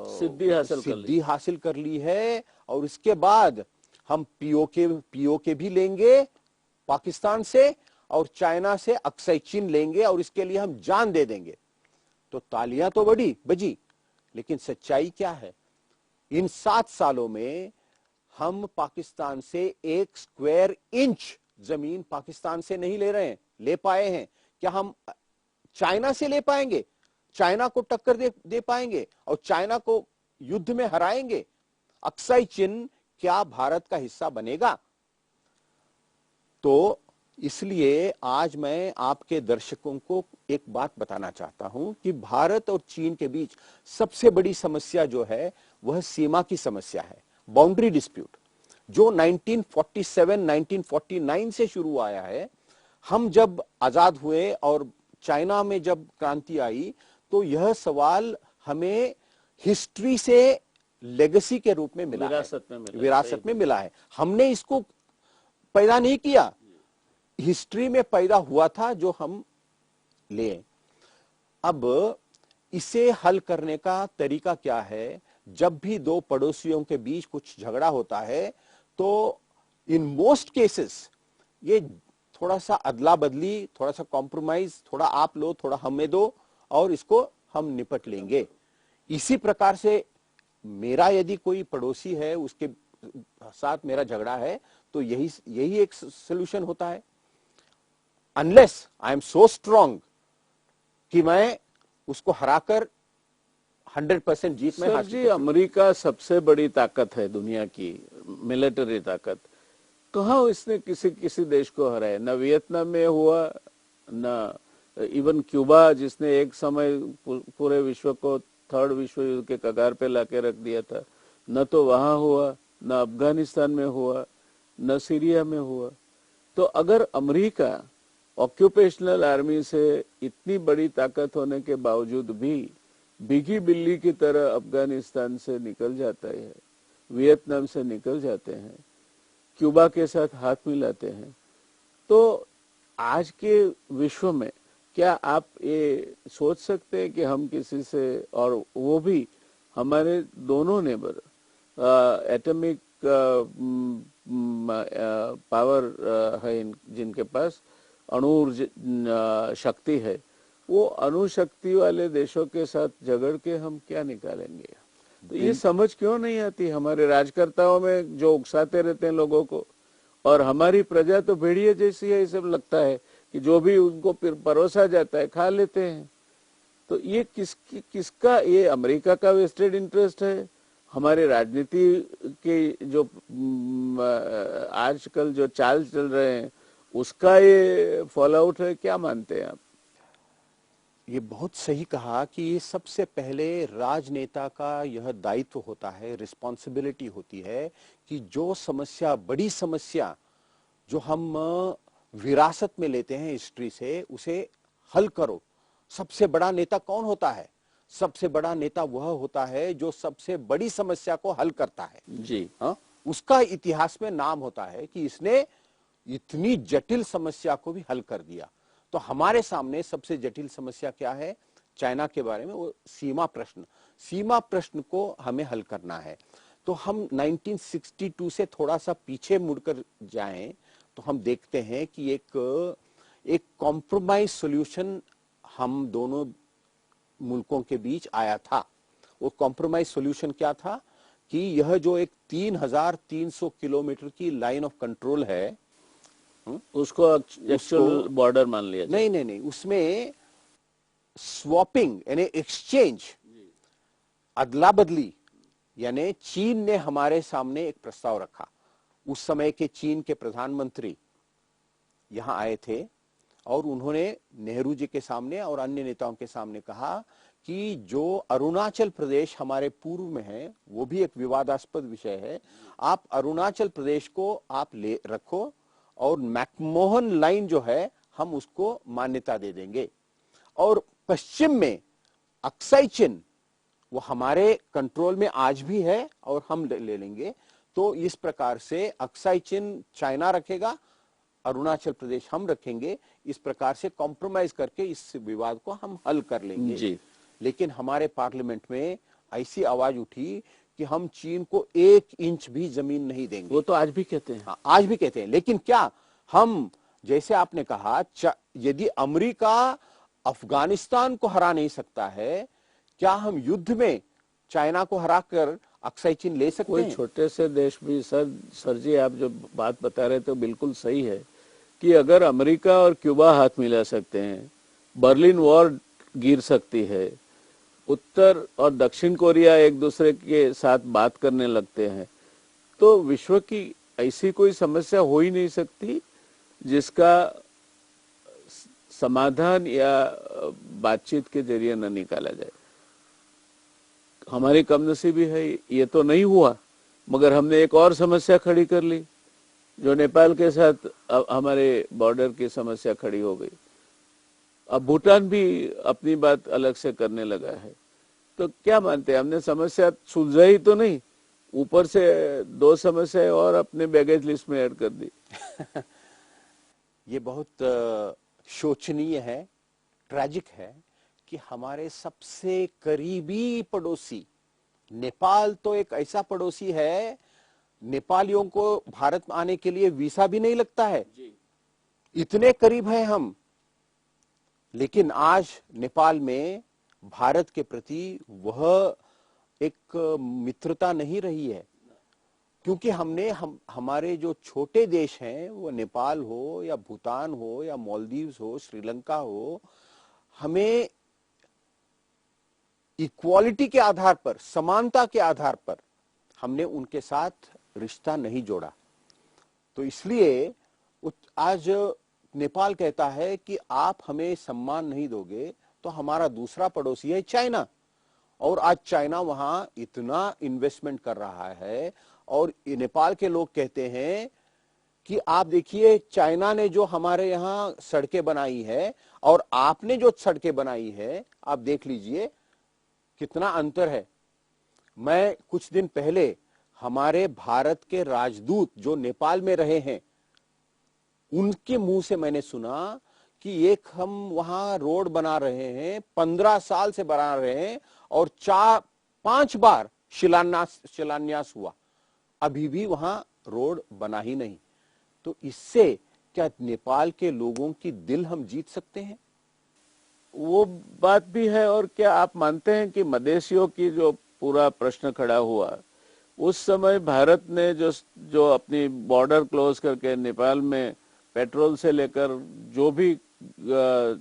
[SPEAKER 2] सिद्धि हासिल कर ली है और इसके बाद हम पीओके भी लेंगे पाकिस्तान से और चाइना से अक्सई चीन लेंगे और इसके लिए हम जान दे देंगे। तो तालियां तो बजी, लेकिन सच्चाई क्या है? इन 7 सालों में हम पाकिस्तान से 1 स्क्वायर इंच जमीन पाकिस्तान से नहीं ले पाए हैं। क्या हम चाइना से ले पाएंगे? चाइना को टक्कर दे पाएंगे और चाइना को युद्ध में हराएंगे? अक्सई चीन क्या भारत का हिस्सा बनेगा? तो इसलिए आज मैं आपके दर्शकों को एक बात बताना चाहता हूं कि भारत और चीन के बीच सबसे बड़ी समस्या जो है वह सीमा की समस्या है, बाउंड्री डिस्प्यूट, जो 1947 1949 से शुरू आया है। हम जब आजाद हुए और चाइना में जब क्रांति आई तो यह सवाल हमें हिस्ट्री से लेगेसी के रूप में मिला, विरासत में मिला है। हमने इसको पैदा नहीं किया, हिस्ट्री में पैदा हुआ था जो हम ले। अब इसे हल करने का तरीका क्या है? जब भी दो पड़ोसियों के बीच कुछ झगड़ा होता है तो इन मोस्ट केसेस ये थोड़ा सा अदला बदली, थोड़ा सा कॉम्प्रोमाइज, थोड़ा आप लो थोड़ा हमें दो और इसको हम निपट लेंगे। इसी प्रकार से मेरा यदि कोई पड़ोसी है उसके साथ मेरा झगड़ा है तो यही एक सोल्यूशन होता है। Unless I am so strong कि मैं उसको हराकर 100% जीत में हासिल।
[SPEAKER 1] जी, अमेरिका सबसे बड़ी ताकत है दुनिया की, मिलिट्री ताकत। कहाँ इसने किसी देश को हराया? न वियतनाम में हुआ, न इवन क्यूबा जिसने एक समय पूरे विश्व को 3rd विश्व युद्ध के कगार पे लाके रख दिया था, न तो वहां हुआ, न अफगानिस्तान में हुआ, न सीरिया में हुआ। तो अगर अमेरिका ऑक्यूपेशनल आर्मी से इतनी बड़ी ताकत होने के बावजूद भी भीगी बिल्ली की तरह अफगानिस्तान से निकल जाता है, वियतनाम से निकल जाते हैं, क्यूबा के साथ हाथ मिलाते हैं, तो आज के विश्व में क्या आप ये सोच सकते हैं कि हम किसी से, और वो भी हमारे दोनों नेबर एटॉमिक पावर है जिनके पास अणु शक्ति है, वो अणु शक्ति वाले देशों के साथ झगड़ के हम क्या निकालेंगे? तो ये समझ क्यों नहीं आती हमारे राजकर्ताओं में, जो उकसाते रहते हैं लोगों को। और हमारी प्रजा तो भेड़िए जैसी है, ये सब लगता है कि जो भी उनको परोसा जाता है खा लेते हैं। तो ये किसका? ये अमेरिका का वेस्टेड इंटरेस्ट है? हमारे राजनीति के जो आजकल जो चाल चल रहे हैं उसका ये फॉल आउट है? क्या मानते हैं आप?
[SPEAKER 2] ये बहुत सही कहा कि ये सबसे पहले राजनेता का यह दायित्व होता है, रिस्पॉन्सिबिलिटी होती है कि जो समस्या, बड़ी समस्या जो हम विरासत में लेते हैं हिस्ट्री से, उसे हल करो। सबसे बड़ा नेता कौन होता है? सबसे बड़ा नेता वह होता है जो सबसे बड़ी समस्या को हल करता है।
[SPEAKER 1] जी
[SPEAKER 2] हाँ, उसका इतिहास में नाम होता है कि इसने इतनी जटिल समस्या को भी हल कर दिया। तो हमारे सामने सबसे जटिल समस्या क्या है चाइना के बारे में? वो सीमा प्रश्न को हमें हल करना है। तो हम 1962 से थोड़ा सा पीछे मुड़कर जाएं तो हम देखते हैं कि एक कॉम्प्रोमाइज सॉल्यूशन हम दोनों मुल्कों के बीच आया था। वो कॉम्प्रोमाइज सॉल्यूशन क्या था कि यह जो एक 3300 किलोमीटर की लाइन ऑफ कंट्रोल है,
[SPEAKER 1] उसको एक्चुअल बॉर्डर मान लिया जाए।
[SPEAKER 2] नहीं, उसमें स्वैपिंग यानी एक्सचेंज, अदला बदली यानी चीन ने हमारे सामने एक प्रस्ताव रखा। उस समय के चीन के प्रधानमंत्री यहां आए थे और उन्होंने नेहरू जी के सामने और अन्य नेताओं के सामने कहा कि जो अरुणाचल प्रदेश हमारे पूर्व में है, वो भी एक विवादास्पद विषय है, आप अरुणाचल प्रदेश को आप ले रखो और मैकमोहन लाइन जो है हम उसको मान्यता दे देंगे, और पश्चिम में अक्साई चिन वो हमारे कंट्रोल में आज भी है और हम ले लेंगे। तो इस प्रकार से अक्साई चिन चाइना रखेगा, अरुणाचल प्रदेश हम रखेंगे, इस प्रकार से कॉम्प्रोमाइज करके इस विवाद को हम हल कर लेंगे
[SPEAKER 1] जी।
[SPEAKER 2] लेकिन हमारे पार्लियामेंट में ऐसी आवाज उठी कि हम चीन को 1 इंच भी जमीन नहीं देंगे।
[SPEAKER 1] वो तो आज भी कहते हैं।
[SPEAKER 2] हाँ, आज भी कहते हैं। लेकिन क्या हम, जैसे आपने कहा, यदि अमेरिका अफगानिस्तान को हरा नहीं सकता है, क्या हम युद्ध में चाइना को हराकर अक्साई चीन ले सकते हैं?
[SPEAKER 1] कोई छोटे से देश भी सर जी, आप जो बात बता रहे थे बिल्कुल सही है कि अगर अमेरिका और क्यूबा हाथ मिला सकते हैं, बर्लिन वॉर गिर सकती है, उत्तर और दक्षिण कोरिया एक दूसरे के साथ बात करने लगते हैं, तो विश्व की ऐसी कोई समस्या हो ही नहीं सकती जिसका समाधान या बातचीत के जरिए न निकाला जाए। हमारी कमनसीबी है ये तो नहीं हुआ, मगर हमने एक और समस्या खड़ी कर ली जो नेपाल के साथ हमारे बॉर्डर की समस्या खड़ी हो गई। अब भूटान भी अपनी बात अलग से करने लगा है। तो क्या मानते हैं, हमने समस्या सुलझाई तो नहीं, ऊपर से 2 समस्याएं और अपने बैगेज लिस्ट में ऐड कर दी।
[SPEAKER 2] ये बहुत शोचनीय है, ट्रैजिक है कि हमारे सबसे करीबी पड़ोसी नेपाल तो एक ऐसा पड़ोसी है, नेपालियों को भारत में आने के लिए वीसा भी नहीं लगता है जी। इतने करीब हैं हम, लेकिन आज नेपाल में भारत के प्रति वह एक मित्रता नहीं रही है, क्योंकि हमारे जो छोटे देश हैं, वो नेपाल हो या भूटान हो या मालदीव्स हो, श्रीलंका हो, हमें इक्वालिटी के आधार पर, समानता के आधार पर हमने उनके साथ रिश्ता नहीं जोड़ा। तो इसलिए आज नेपाल कहता है कि आप हमें सम्मान नहीं दोगे तो हमारा दूसरा पड़ोसी है चाइना, और आज चाइना वहां इतना इन्वेस्टमेंट कर रहा है, और नेपाल के लोग कहते हैं कि आप देखिए चाइना ने जो हमारे यहाँ सड़कें बनाई है और आपने जो सड़कें बनाई है, आप देख लीजिए कितना अंतर है। मैं कुछ दिन पहले हमारे भारत के राजदूत जो नेपाल में रहे हैं, उनके मुंह से मैंने सुना कि एक हम वहां रोड बना रहे हैं, 15 साल से बना रहे हैं और 4-5 बार शिलान्यास हुआ, अभी भी वहां रोड बना ही नहीं। तो इससे क्या नेपाल के लोगों की दिल हम जीत सकते हैं?
[SPEAKER 1] वो बात भी है। और क्या आप मानते हैं कि मदेशियों की जो पूरा प्रश्न खड़ा हुआ, उस समय भारत ने जो अपनी बॉर्डर क्लोज करके नेपाल में पेट्रोल से लेकर जो भी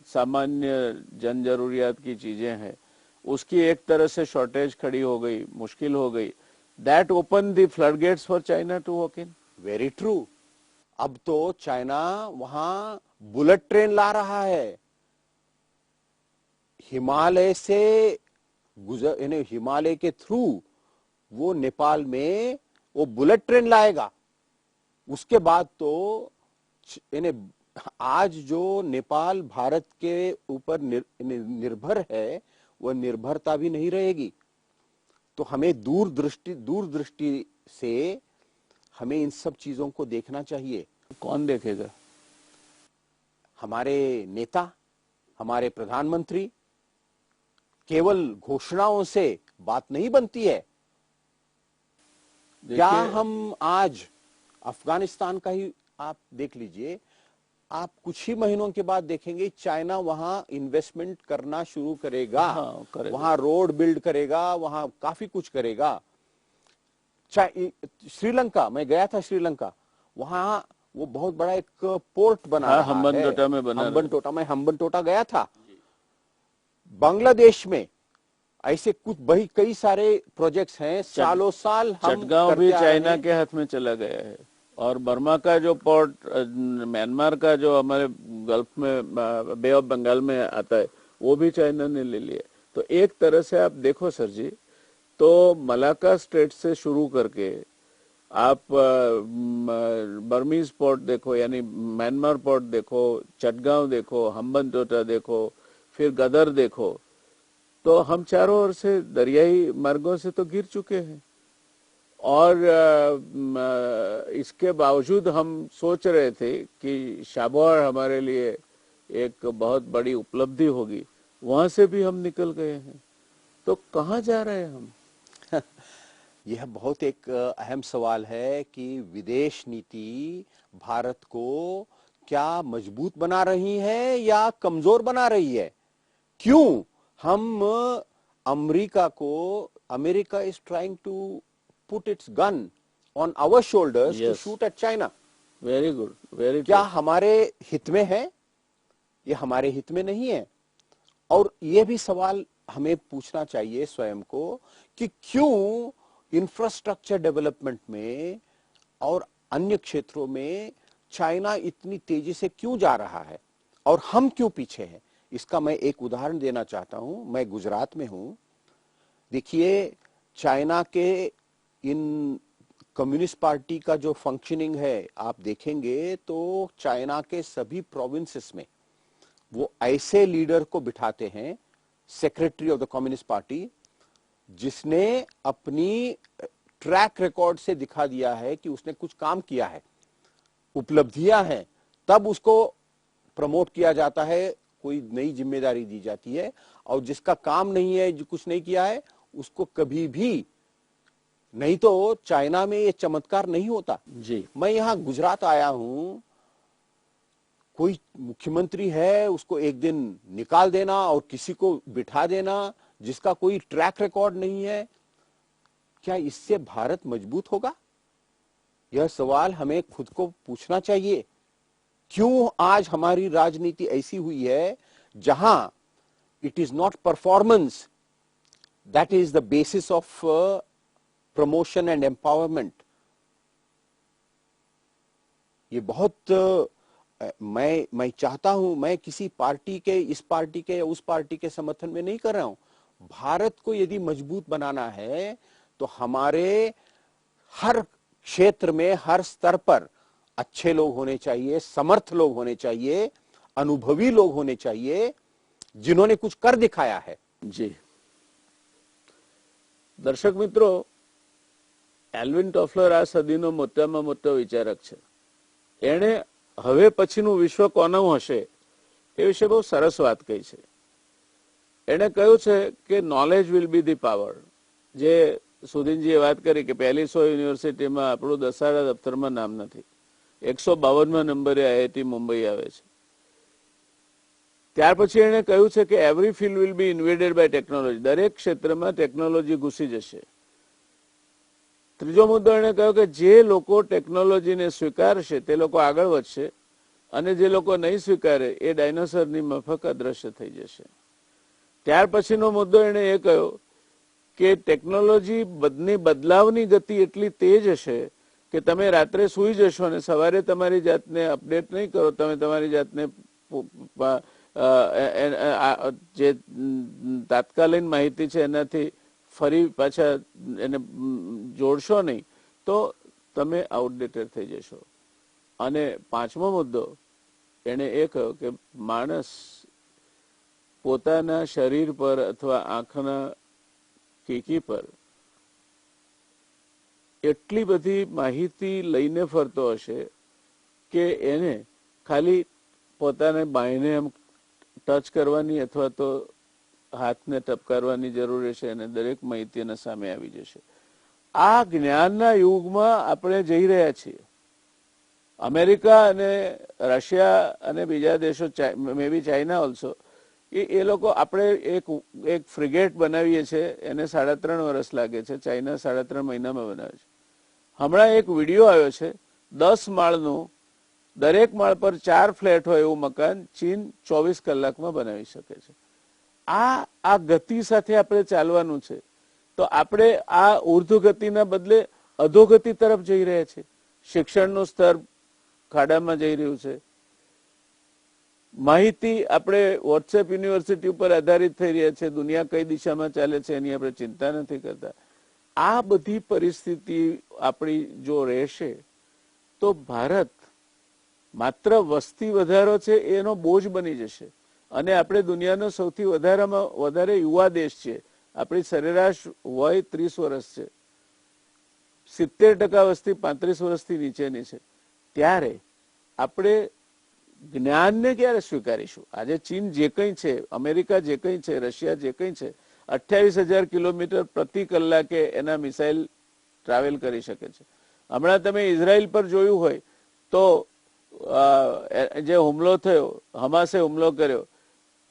[SPEAKER 1] सामान्य जन जरूरियात की चीजें हैं, उसकी एक तरह से शॉर्टेज खड़ी हो गई, मुश्किल हो गई। That open the floodgates for China to walk in.
[SPEAKER 2] Very true. अब तो चाइना वहां बुलेट ट्रेन ला रहा है, हिमालय से हिमालय के थ्रू वो नेपाल में वो बुलेट ट्रेन लाएगा। उसके बाद तो आज जो नेपाल भारत के ऊपर निर्भर है, वह निर्भरता भी नहीं रहेगी। तो हमें दूरदृष्टि से हमें इन सब चीजों को देखना चाहिए।
[SPEAKER 1] कौन देखेगा?
[SPEAKER 2] हमारे नेता, हमारे प्रधानमंत्री। केवल घोषणाओं से बात नहीं बनती है। क्या हम आज अफगानिस्तान का ही आप देख लीजिए, आप कुछ ही महीनों के बाद देखेंगे चाइना वहां इन्वेस्टमेंट करना शुरू करेगा।
[SPEAKER 1] हाँ,
[SPEAKER 2] वहां रोड बिल्ड करेगा, वहां काफी कुछ करेगा। श्रीलंका, मैं गया था श्रीलंका, वहां वो बहुत बड़ा एक पोर्ट बना रहा है।
[SPEAKER 1] हम्बनटोटा में बना,
[SPEAKER 2] हम्बनटोटा गया था। बांग्लादेश में ऐसे कुछ भाई कई सारे प्रोजेक्ट्स हैं, सालों साल हम
[SPEAKER 1] चटगांव भी
[SPEAKER 2] करते आ रहे
[SPEAKER 1] चाइना
[SPEAKER 2] हैं।
[SPEAKER 1] के हाथ में चला गया है, और बर्मा का जो पोर्ट, म्यांमार का जो हमारे गल्फ में, बे ऑफ बंगाल में आता है, वो भी चाइना ने ले लिया। तो एक तरह से आप देखो सर जी, तो मलाक्का स्ट्रेट से शुरू करके आप बर्मीज पोर्ट देखो, यानी म्यांमार पोर्ट देखो, चटगांव देखो, हम्बनटोटा देखो, फिर गदर देखो, तो हम चारों ओर से दरियाई मार्गों से तो गिर चुके हैं। और इसके बावजूद हम सोच रहे थे कि शाबौर हमारे लिए एक बहुत बड़ी उपलब्धि होगी, वहां से भी हम निकल गए हैं। तो कहाँ जा रहे हैं हम?
[SPEAKER 2] यह बहुत एक अहम सवाल है कि विदेश नीति भारत को क्या मजबूत बना रही है या कमजोर बना रही है। क्यों हम America is trying to put its gun on our shoulders to
[SPEAKER 1] Yes.
[SPEAKER 2] Shoot at China.
[SPEAKER 1] Very good, very
[SPEAKER 2] क्या
[SPEAKER 1] गुड।
[SPEAKER 2] हमारे हित में है? ये हमारे हित में नहीं है। और ये भी सवाल हमें पूछना चाहिए स्वयं को कि क्यों इंफ्रास्ट्रक्चर डेवलपमेंट में और अन्य क्षेत्रों में चाइना इतनी तेजी से क्यों जा रहा है और हम क्यों पीछे हैं। इसका मैं एक उदाहरण देना चाहता हूं। मैं गुजरात में हूं। देखिए, चाइना के इन कम्युनिस्ट पार्टी का जो फंक्शनिंग है आप देखेंगे तो चाइना के सभी प्रोविंसेस में वो ऐसे लीडर को बिठाते हैं, secretary of the communist party, जिसने अपनी ट्रैक रिकॉर्ड से दिखा दिया है कि उसने कुछ काम किया है, उपलब्धियां हैं, तब उसको प्रमोट किया जाता है, कोई नई जिम्मेदारी दी जाती है। और जिसका काम नहीं है, जो कुछ नहीं किया है, उसको कभी भी नहीं। तो चाइना में ये चमत्कार नहीं होता
[SPEAKER 1] जी।
[SPEAKER 2] मैं यहां गुजरात आया हूं, कोई मुख्यमंत्री है, उसको एक दिन निकाल देना और किसी को बिठा देना जिसका कोई ट्रैक रिकॉर्ड नहीं है। क्या इससे भारत मजबूत होगा? यह सवाल हमें खुद को पूछना चाहिए। क्यों आज हमारी राजनीति ऐसी हुई है जहां it is not performance that is the basis of promotion and empowerment. ये बहुत मैं चाहता हूं, मैं किसी पार्टी के, इस पार्टी के या उस पार्टी के समर्थन में नहीं कर रहा हूं। भारत को यदि मजबूत बनाना है तो हमारे हर क्षेत्र में, हर स्तर पर अच्छे लोग होने चाहिए, समर्थ लोग होने चाहिए, अनुभवी लोग होने चाहिए, जिन्होंने कुछ कर दिखाया है।
[SPEAKER 1] जी। દર્શક મિત્રો, એલ્વિન ટોફલર આ સદીનો મોટામાં મોટો વિચારક છે. એણે હવે પછીનું વિશ્વ કોનું હશે એ વિશે બહુ સરસ વાત કહી છે. એણે કહ્યું છે કે knowledge will be the power. જે સુધીનજીએ વાત કરી કે પહેલી 100 યુનિવર્સિટીમાં આપણું દસાડા દફતરમાં નામ નથી, 152મા નંબરે આઈઆઈટી મુંબઈ આવે છે. ત્યાર પછી એણે કહ્યું છે કે every field will be invaded by technology. દરેક ક્ષેત્રમાં ટેકનોલોજી ઘૂસી જશે. ત્રીજો મુદ્દો એણે કહ્યો કે જે લોકો ટેકનોલોજીને સ્વીકારશે તે લોકો આગળ વધશે, અને જે લોકો નહીં સ્વીકારે એ ડાયનોસરની માફક અદ્રશ્ય થઈ જશે. ત્યાર પછીનો મુદ્દો એણે એ કહ્યો કે ટેકનોલોજી બદલાવની ગતિ એટલી તેજ હશે કે તમે રાત્રે સૂઈ જશો અને સવારે તમારી જાતને અપડેટ નહીં કરો, તમે તમારી જાતને જે તાત્કાલિક માહિતી છે એનાથી ફરી પાછા એને જોડશો નહીં તો તમે આઉટડેટેડ થઈ જશો. અને પાંચમો મુદ્દો એણે એ કહ્યો કે માણસ પોતાના શરીર પર અથવા આંખના કીકી પર એટલી બધી માહિતી લઈને ફરતો હશે કે એને ખાલી પોતાને બાયને એમ ટચ કરવાની અથવા તો હાથને ટપકારવાની જરૂર છે અને દરેક માહિતી એના સામે આવી જશે. આ જ્ઞાનના યુગમાં આપણે જઈ રહ્યા છીએ. અમેરિકા અને રશિયા અને બીજા દેશો, મે બી ચાઇના ઓલ્સો, એ લોકો, આપણે એક ફ્રિગેટ બનાવીએ છીએ, એને 3.5 વર્ષ લાગે છે. ચાઇના 3.5 મહિનામાં બનાવે છે. હમણાં એક વિડીયો આવ્યો છે, 10 માળનું, દરેક માળ પર 4 ફ્લેટ હોય એવું મકાન ચીન 24 કલાકમાં બનાવી શકે છે. આ ગતિ સાથે આપણે ચાલવાનું છે. તો આપણે આ ઉર્ધ્વ ગતિના બદલે અધોગતિ તરફ જઈ રહ્યા છે. શિક્ષણનું સ્તર ખાડામાં જઈ રહ્યું છે. માહિતી આપણે વોટ્સએપ યુનિવર્સિટી ઉપર આધારિત થઈ રહ્યા છે. દુનિયા કઈ દિશામાં ચાલે છે એની આપણે ચિંતા નથી કરતા. આ બધી પરિસ્થિતિ આપણી જો રહેશે તો ભારત માત્ર વસ્તી વધારો છે એનો બોજ બની જશે અને આપણે દુનિયાનો સૌથી વધારેમાં વધારે યુવા દેશ છે. આપણી સરેરાશ વય 30 વર્ષ છે. 70% વસ્તી 35 વર્ષથી નીચેની છે. ત્યારે આપણે જ્ઞાનને ક્યારે સ્વીકારીશું? આજે ચીન જે કંઈ છે, અમેરિકા જે કંઈ છે, રશિયા જે કંઈ છે, 28,000 કિલોમીટર પ્રતિ કલાકે એના મિસાઇલ ટ્રાવેલ કરી શકે છે. હમણાં તમે ઇઝરાયલ પર જોયું હોય તો જે હુમલો થયો, હમાસે હુમલો કર્યો,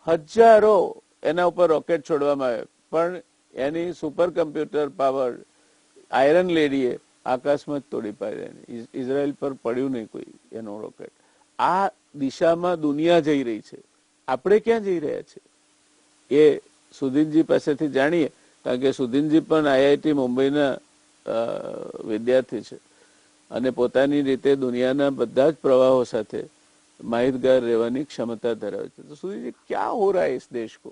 [SPEAKER 1] હજારો એના ઉપર રોકેટ છોડવામાં આવ્યો, પણ એની સુપર કમ્પ્યુટર પાવર આયરન લેડીએ આકાશમાં જ તોડી પાડી. ઇઝરાયલ પર પડ્યું નહીં કોઈ એનો રોકેટ. આ દિશામાં દુનિયા જઈ રહી છે. આપણે ક્યાં જઈ રહ્યા છે એ સુધીનજી પાસેથી જાણીએ, કારણ કે સુધીનજી પણ આઈઆઈટી મુંબઈના વિદ્યાર્થી છે અને પોતાની રીતે દુનિયાના બધા જ પ્રવાહો સાથે माहितगार રહેવાની ક્ષમતા ધરાવે છે. तो सुधीर जी क्या हो रहा है इस देश को,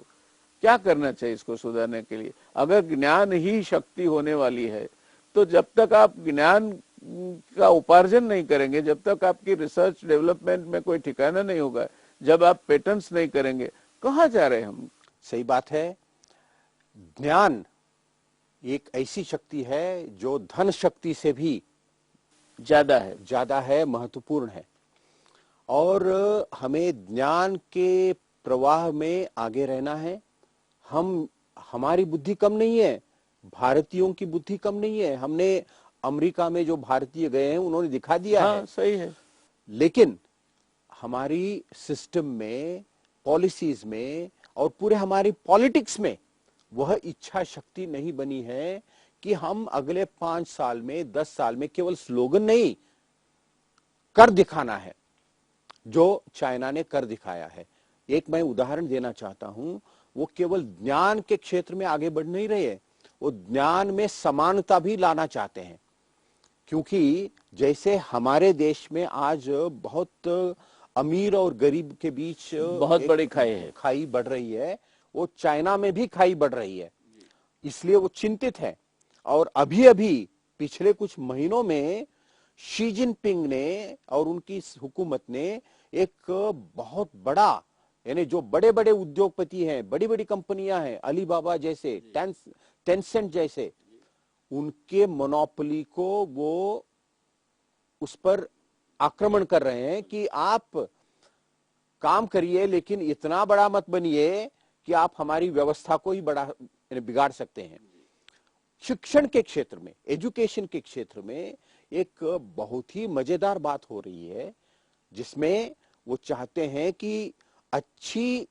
[SPEAKER 1] क्या करना चाहिए इसको सुधारने के लिए? अगर ज्ञान ही शक्ति होने वाली है तो जब तक आप ज्ञान का उपार्जन नहीं करेंगे, जब तक आपकी रिसर्च डेवलपमेंट में कोई ठिकाना नहीं होगा, जब आप पेटेंट्स नहीं करेंगे, कहाँ जा रहे हैं हम?
[SPEAKER 2] सही बात है. ज्ञान एक ऐसी शक्ति है जो धन शक्ति से भी ज्यादा है, महत्वपूर्ण है. और हमें ज्ञान के प्रवाह में आगे रहना है. हमारी बुद्धि कम नहीं है, भारतीयों की बुद्धि कम नहीं है. हमने अमेरिका में जो भारतीय गए हैं उन्होंने दिखा दिया है.
[SPEAKER 1] सही है.
[SPEAKER 2] लेकिन हमारी सिस्टम में, पॉलिसीज में और पूरे हमारी पॉलिटिक्स में वह इच्छा शक्ति नहीं बनी है कि हम अगले 5 साल में, 10 साल में केवल स्लोगन नहीं, कर दिखाना है जो चाइना ने कर दिखाया है. एक मैं उदाहरण देना चाहता हूं. वो केवल ज्ञान के क्षेत्र में आगे बढ़ नहीं रहे हैं, वो ज्ञान में समानता भी लाना चाहते हैं. क्योंकि जैसे हमारे देश में आज बहुत अमीर और गरीब के बीच
[SPEAKER 1] बहुत बड़ी खाई
[SPEAKER 2] बढ़ रही है, वो चाइना में भी खाई बढ़ रही है. इसलिए वो चिंतित है. और अभी पिछले कुछ महीनों में शी जिनपिंग ने और उनकी हुकूमत ने एक बहुत बड़ा, यानी जो बड़े बड़े उद्योगपति हैं, बड़ी बड़ी कंपनियां हैं, अलीबाबा जैसे, टेंसेंट जैसे, उनके मोनोपोली को वो उस पर आक्रमण कर रहे हैं कि आप काम करिए लेकिन इतना बड़ा मत बनिए कि आप हमारी व्यवस्था को ही बड़ा बिगाड़ सकते हैं. शिक्षण के क्षेत्र में, एजुकेशन के क्षेत्र में एक बहुत ही मजेदार बात हो रही है, जिसमें वो चाहते हैं कि अच्छी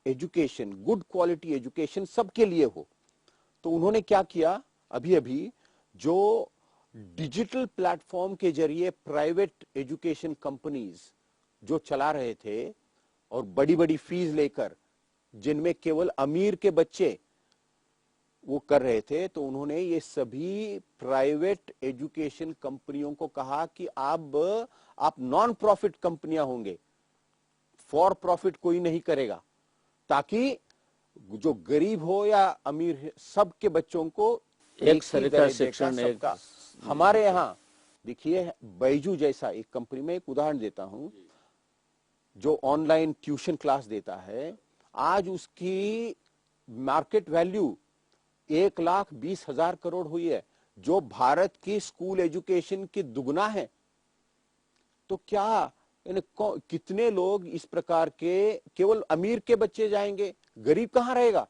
[SPEAKER 2] एजुकेशन, गुड क्वालिटी एजुकेशन सबके लिए हो. तो उन्होंने क्या किया, अभी जो डिजिटल प्लेटफॉर्म के जरिए प्राइवेट एजुकेशन कंपनीज जो चला रहे थे और बड़ी बड़ी फीस लेकर, जिनमें केवल अमीर के बच्चे वो कर रहे थे, तो उन्होंने ये सभी प्राइवेट एजुकेशन कंपनियों को कहा कि आप नॉन प्रॉफिट कंपनियां होंगे, फॉर प्रॉफिट कोई नहीं करेगा, ताकि जो गरीब हो या अमीर सबके बच्चों को
[SPEAKER 1] एक सरिता शिक्षण.
[SPEAKER 2] हमारे यहाँ देखिए बैजू जैसा एक कंपनी में, एक उदाहरण देता हूं, जो ऑनलाइन ट्यूशन क्लास देता है, आज उसकी मार्केट वैल्यू 1,20,000 करोड़ हुई है, जो भारत की स्कूल एजुकेशन की दुगना है. तो क्या कितने लोग इस प्रकार के, केवल अमीर के बच्चे जाएंगे, गरीब कहां रहेगा?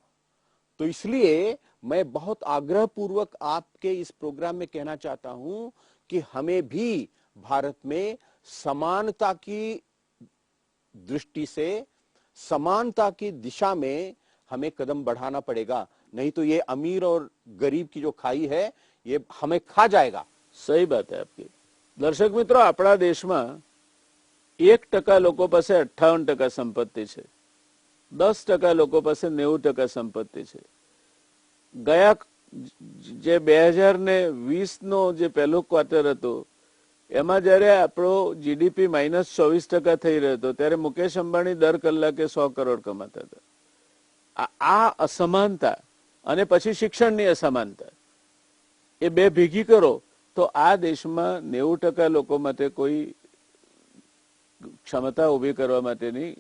[SPEAKER 2] तो इसलिए मैं बहुत आग्रह पूर्वक आपके इस प्रोग्राम में कहना चाहता हूं कि हमें भी भारत में समानता की दृष्टि से, समानता की दिशा में हमें कदम बढ़ाना पड़ेगा. नहीं तो ये अमीर और गरीब की जो खाई है, ये हमें खा जाएगा.
[SPEAKER 1] सही बात है आपकी. दर्शक मित्रों, આપણા દેશમાં 1% લોકો પાસે 58% સંપત્તિ છે. 10% લોકો પાસે 90% સંપત્તિ છે. ગયા જે 2020 નો જે પહેલો ક્વાર્ટર હતો એમાં જયારે આપણો જીડીપી -24% થઈ રહ્યો હતો ત્યારે મુકેશ અંબાણી દર કલાકે 100 કરોડ કમાતા હતા. આ અસમાનતા અને પછી શિક્ષણની અસમાનતા એ બે ભેગી કરો તો આ દેશમાં 90% લોકો માટે કોઈ ક્ષમતા ઉભી કરવા માટેની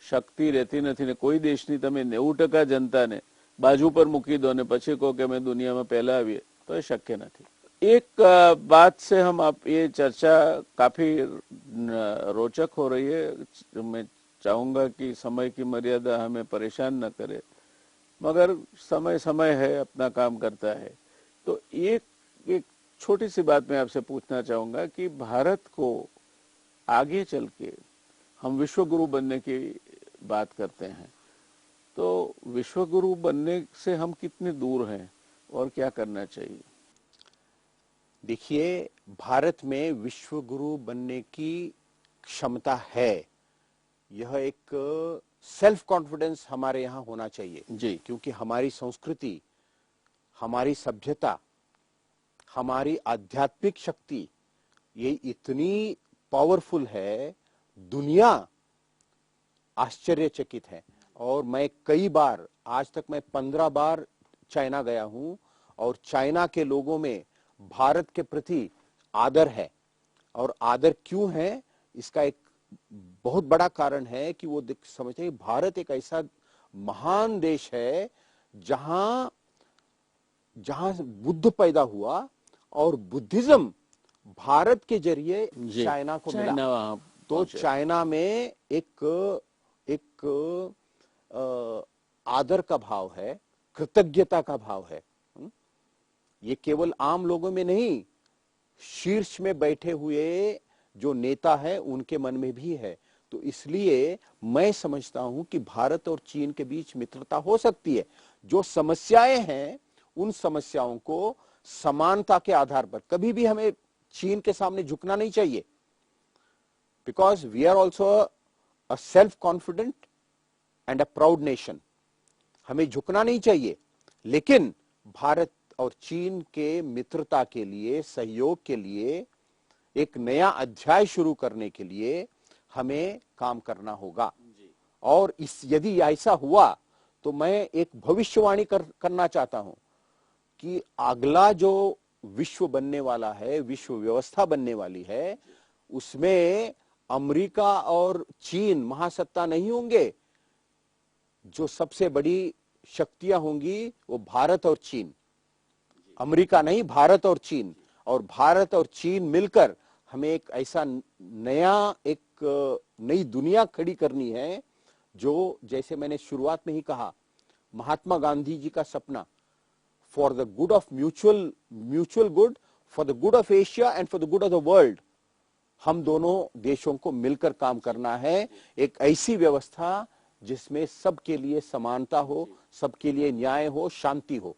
[SPEAKER 1] શક્તિ રહેતી નથી ને કોઈ દેશની તમે 90% જનતાને બાજુ પર મૂકી दो ने પછી કહો કે અમે દુનિયામાં પહેલા આવીએ તો એ શક્ય નથી. एक बात से हम आप ये चर्चा काफी रोचक हो रही है. मैं चाहूंगा कि समय की मर्यादा हमें परेशान न करे, मगर समय समय है, अपना काम करता है. तो एक छोटी सी बात मैं आपसे पूछना चाहूंगा कि भारत को आगे चल के हम विश्व गुरु बनने की बात करते हैं, तो विश्व गुरु बनने से हम कितने दूर हैं और क्या करना चाहिए?
[SPEAKER 2] देखिए, भारत में विश्व गुरु बनने की क्षमता है. यह एक सेल्फ कॉन्फिडेंस हमारे यहाँ होना चाहिए
[SPEAKER 1] जी,
[SPEAKER 2] क्योंकि हमारी संस्कृति, हमारी सभ्यता, हमारी आध्यात्मिक शक्ति ये इतनी पावरफुल है, दुनिया आश्चर्यचकित है. और मैं कई बार, आज तक मैं 15 बार चाइना गया हूं और चाइना के लोगों में भारत के प्रति आदर है. और आदर क्यों है, इसका एक बहुत बड़ा कारण है कि वो समझते हैं भारत एक ऐसा महान देश है जहां बुद्ध पैदा हुआ और बुद्धिज्म भारत के जरिए चाइना को मिला. तो चाइना में एक आदर का भाव है, कृतज्ञता का भाव है. ये केवल आम लोगों में नहीं, शीर्ष में बैठे हुए जो नेता है उनके मन में भी है. तो इसलिए मैं समझता हूं कि भारत और चीन के बीच मित्रता हो सकती है. जो समस्याएं हैं उन समस्याओं को समानता के आधार पर, कभी भी हमें चीन के सामने झुकना नहीं चाहिए, because we are also a self confident and a proud nation. हमें झुकना नहीं चाहिए, लेकिन भारत और चीन के मित्रता के लिए, सहयोग के लिए, एक नया अध्याय शुरू करने के लिए हमें काम करना होगा. और यदि ऐसा हुआ तो मैं एक भविष्यवाणी करना चाहता हूं कि अगला जो विश्व बनने वाला है, विश्व व्यवस्था बनने वाली है, उसमें अमेरिका और चीन महासत्ता नहीं होंगे. जो सबसे बड़ी शक्तियां होंगी वो भारत और चीन, अमेरिका नहीं, भारत और चीन. और भारत और चीन मिलकर हमें एक ऐसा नई दुनिया खड़ी करनी है जो, जैसे मैंने शुरुआत में ही कहा, महात्मा गांधी जी का सपना, for the good of mutual good, for the good of Asia and for the good of the world. हम दोनों देशों को मिलकर काम करना है. एक ऐसी व्यवस्था जिसमें सबके लिए समानता हो, सबके लिए न्याय हो, शांति हो.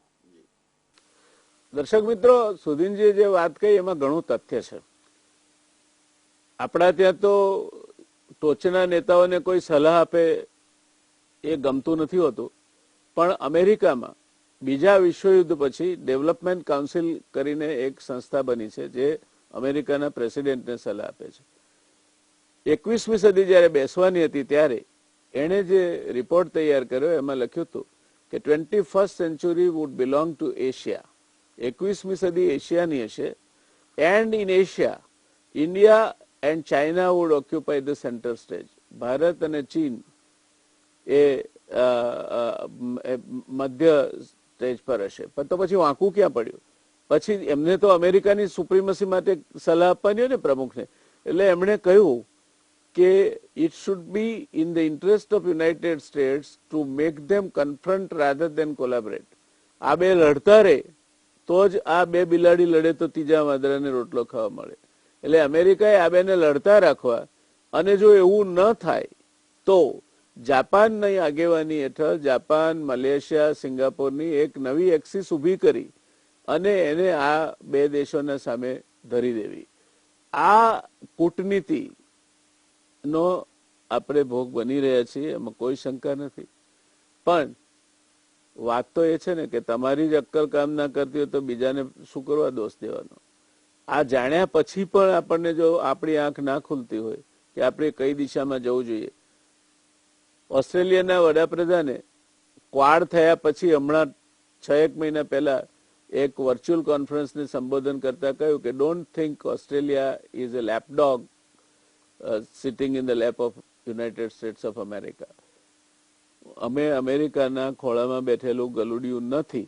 [SPEAKER 1] દર્શક મિત્રો, સુધીનજીએ જે વાત કહી એમાં ઘણું તથ્ય છે. આપણા ત્યાં તો ટોચના નેતાઓને કોઈ સલાહ આપે એ ગમતું નથી હોતું, પણ અમેરિકામાં બીજા વિશ્વયુદ્ધ પછી ડેવલપમેન્ટ કાઉન્સિલ કરીને એક સંસ્થા બની છે જે અમેરિકાના પ્રેસિડેન્ટને સલાહ આપે છે. 21મી સદી જ્યારે બેસવાની હતી ત્યારે એણે જે રિપોર્ટ તૈયાર કર્યો એમાં લખ્યું હતું કે 21st century would belong to Asia. 21મી સદી એશિયાની હશે. And in Asia India and China would occupy the centre stage. Bharat અને ચીન એ મધ્ય સ્ટેજ પર હશે. પણ તો પછી વાંકું ક્યાં પડ્યું? પછી એમને તો અમેરિકાની સુપ્રીમસી માટે સલાહ આપવાની હોય ને પ્રમુખને, એટલે એમણે કહ્યું કે it should be in the interest of United States to make them confront rather than collaborate. આ બે લડતા રહે તો જ આ બે બિલાડી લડે તો ત્રીજા વાંદરાને રોટલો ખાવા મળે. એટલે અમેરિકાએ આ બેને લડતા રાખવા, અને જો એવું ન થાય તો જાપાનની આગેવાની હેઠળ જાપાન, મલેશિયા, સિંગાપોરની એક નવી એક્સિસ ઊભી કરી અને એને આ બે દેશોના સામે ધરી દેવી. આ કૂટનીતિ નો આપણે ભોગ બની રહ્યા છીએ, એમાં કોઈ શંકા નથી. પણ વાત તો એ છે ને કે તમારી જ અક્કલ કામ ના કરતી હોય તો બીજાને શું કરવા દોષ દેવાનો. આ જાણ્યા પછી પણ આપણને જો આપણી આંખ ના ખુલતી હોય કે આપણે કઈ દિશામાં જવું જોઈએ. ઓસ્ટ્રેલિયાના વડાપ્રધાને ક્વાડ થયા પછી હમણાં 6 મહિના પહેલા એક વર્ચ્યુઅલ કોન્ફરન્સને સંબોધન કરતા કહ્યું કે don't think Australia is a lapdog sitting in the lap of United States of America. અમે અમેરિકાના ખોળામાં બેઠેલું ગલુડિયું નથી.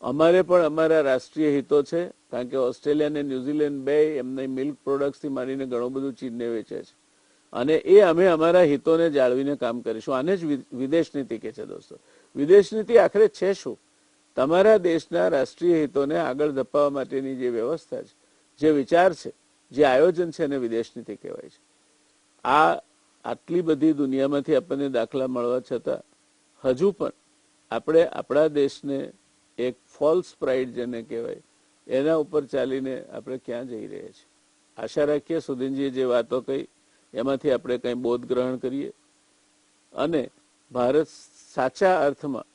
[SPEAKER 1] અમારે પણ અમારા રાષ્ટ્રીય હિતો છે, કારણ કે ઓસ્ટ્રેલિયા અને ન્યુઝીલેન્ડ બે એમની મિલ્ક પ્રોડક્ટ્સથી માંડીને ઘણું બધું ચીનને વેચે છે, અને એ અમે અમારા હિતોને જાળવીને કામ કરીશું. આને જ વિદેશ નીતિ કહે છે. દોસ્તો, વિદેશ નીતિ આખરે છે શું? તમારા દેશના રાષ્ટ્રીય હિતોને આગળ ધપાવવા માટેની જે વ્યવસ્થા છે, જે વિચાર છે, જે આયોજન છે, એને વિદેશ નીતિ કહેવાય છે. આટલી બધી દુનિયામાંથી આપણને દાખલા મળવા છતાં હજુ પણ આપણે આપણા દેશને એક ફોલ્સ પ્રાઇડ જેને કહેવાય એના ઉપર ચાલીને આપણે ક્યાં જઈ રહ્યા છીએ. આશા રાખીએ સુધીનજીએ જે વાતો કહી એમાંથી આપણે કંઈ બોધ ગ્રહણ કરીએ અને ભારત સાચા અર્થમાં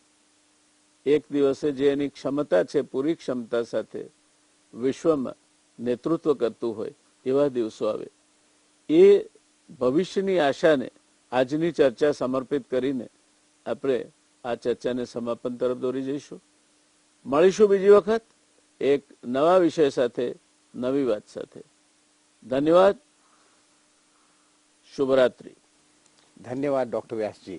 [SPEAKER 1] એક દિવસે જે એની ક્ષમતા છે પૂરી ક્ષમતા સાથે વિશ્વમાં નેતૃત્વ કરતું હોય એવા દિવસો આવે. એ ભવિષ્યની આશાને આજની ચર્ચા સમર્પિત કરીને આપણે આ ચર્ચાને સમાપન તરફ દોરી જઈશું. મળીશું બીજી વખત એક નવા વિષય સાથે, નવી વાત સાથે. ધન્યવાદ. શુભરાત્રી.
[SPEAKER 2] धन्यवाद डॉक्टर व्यास जी.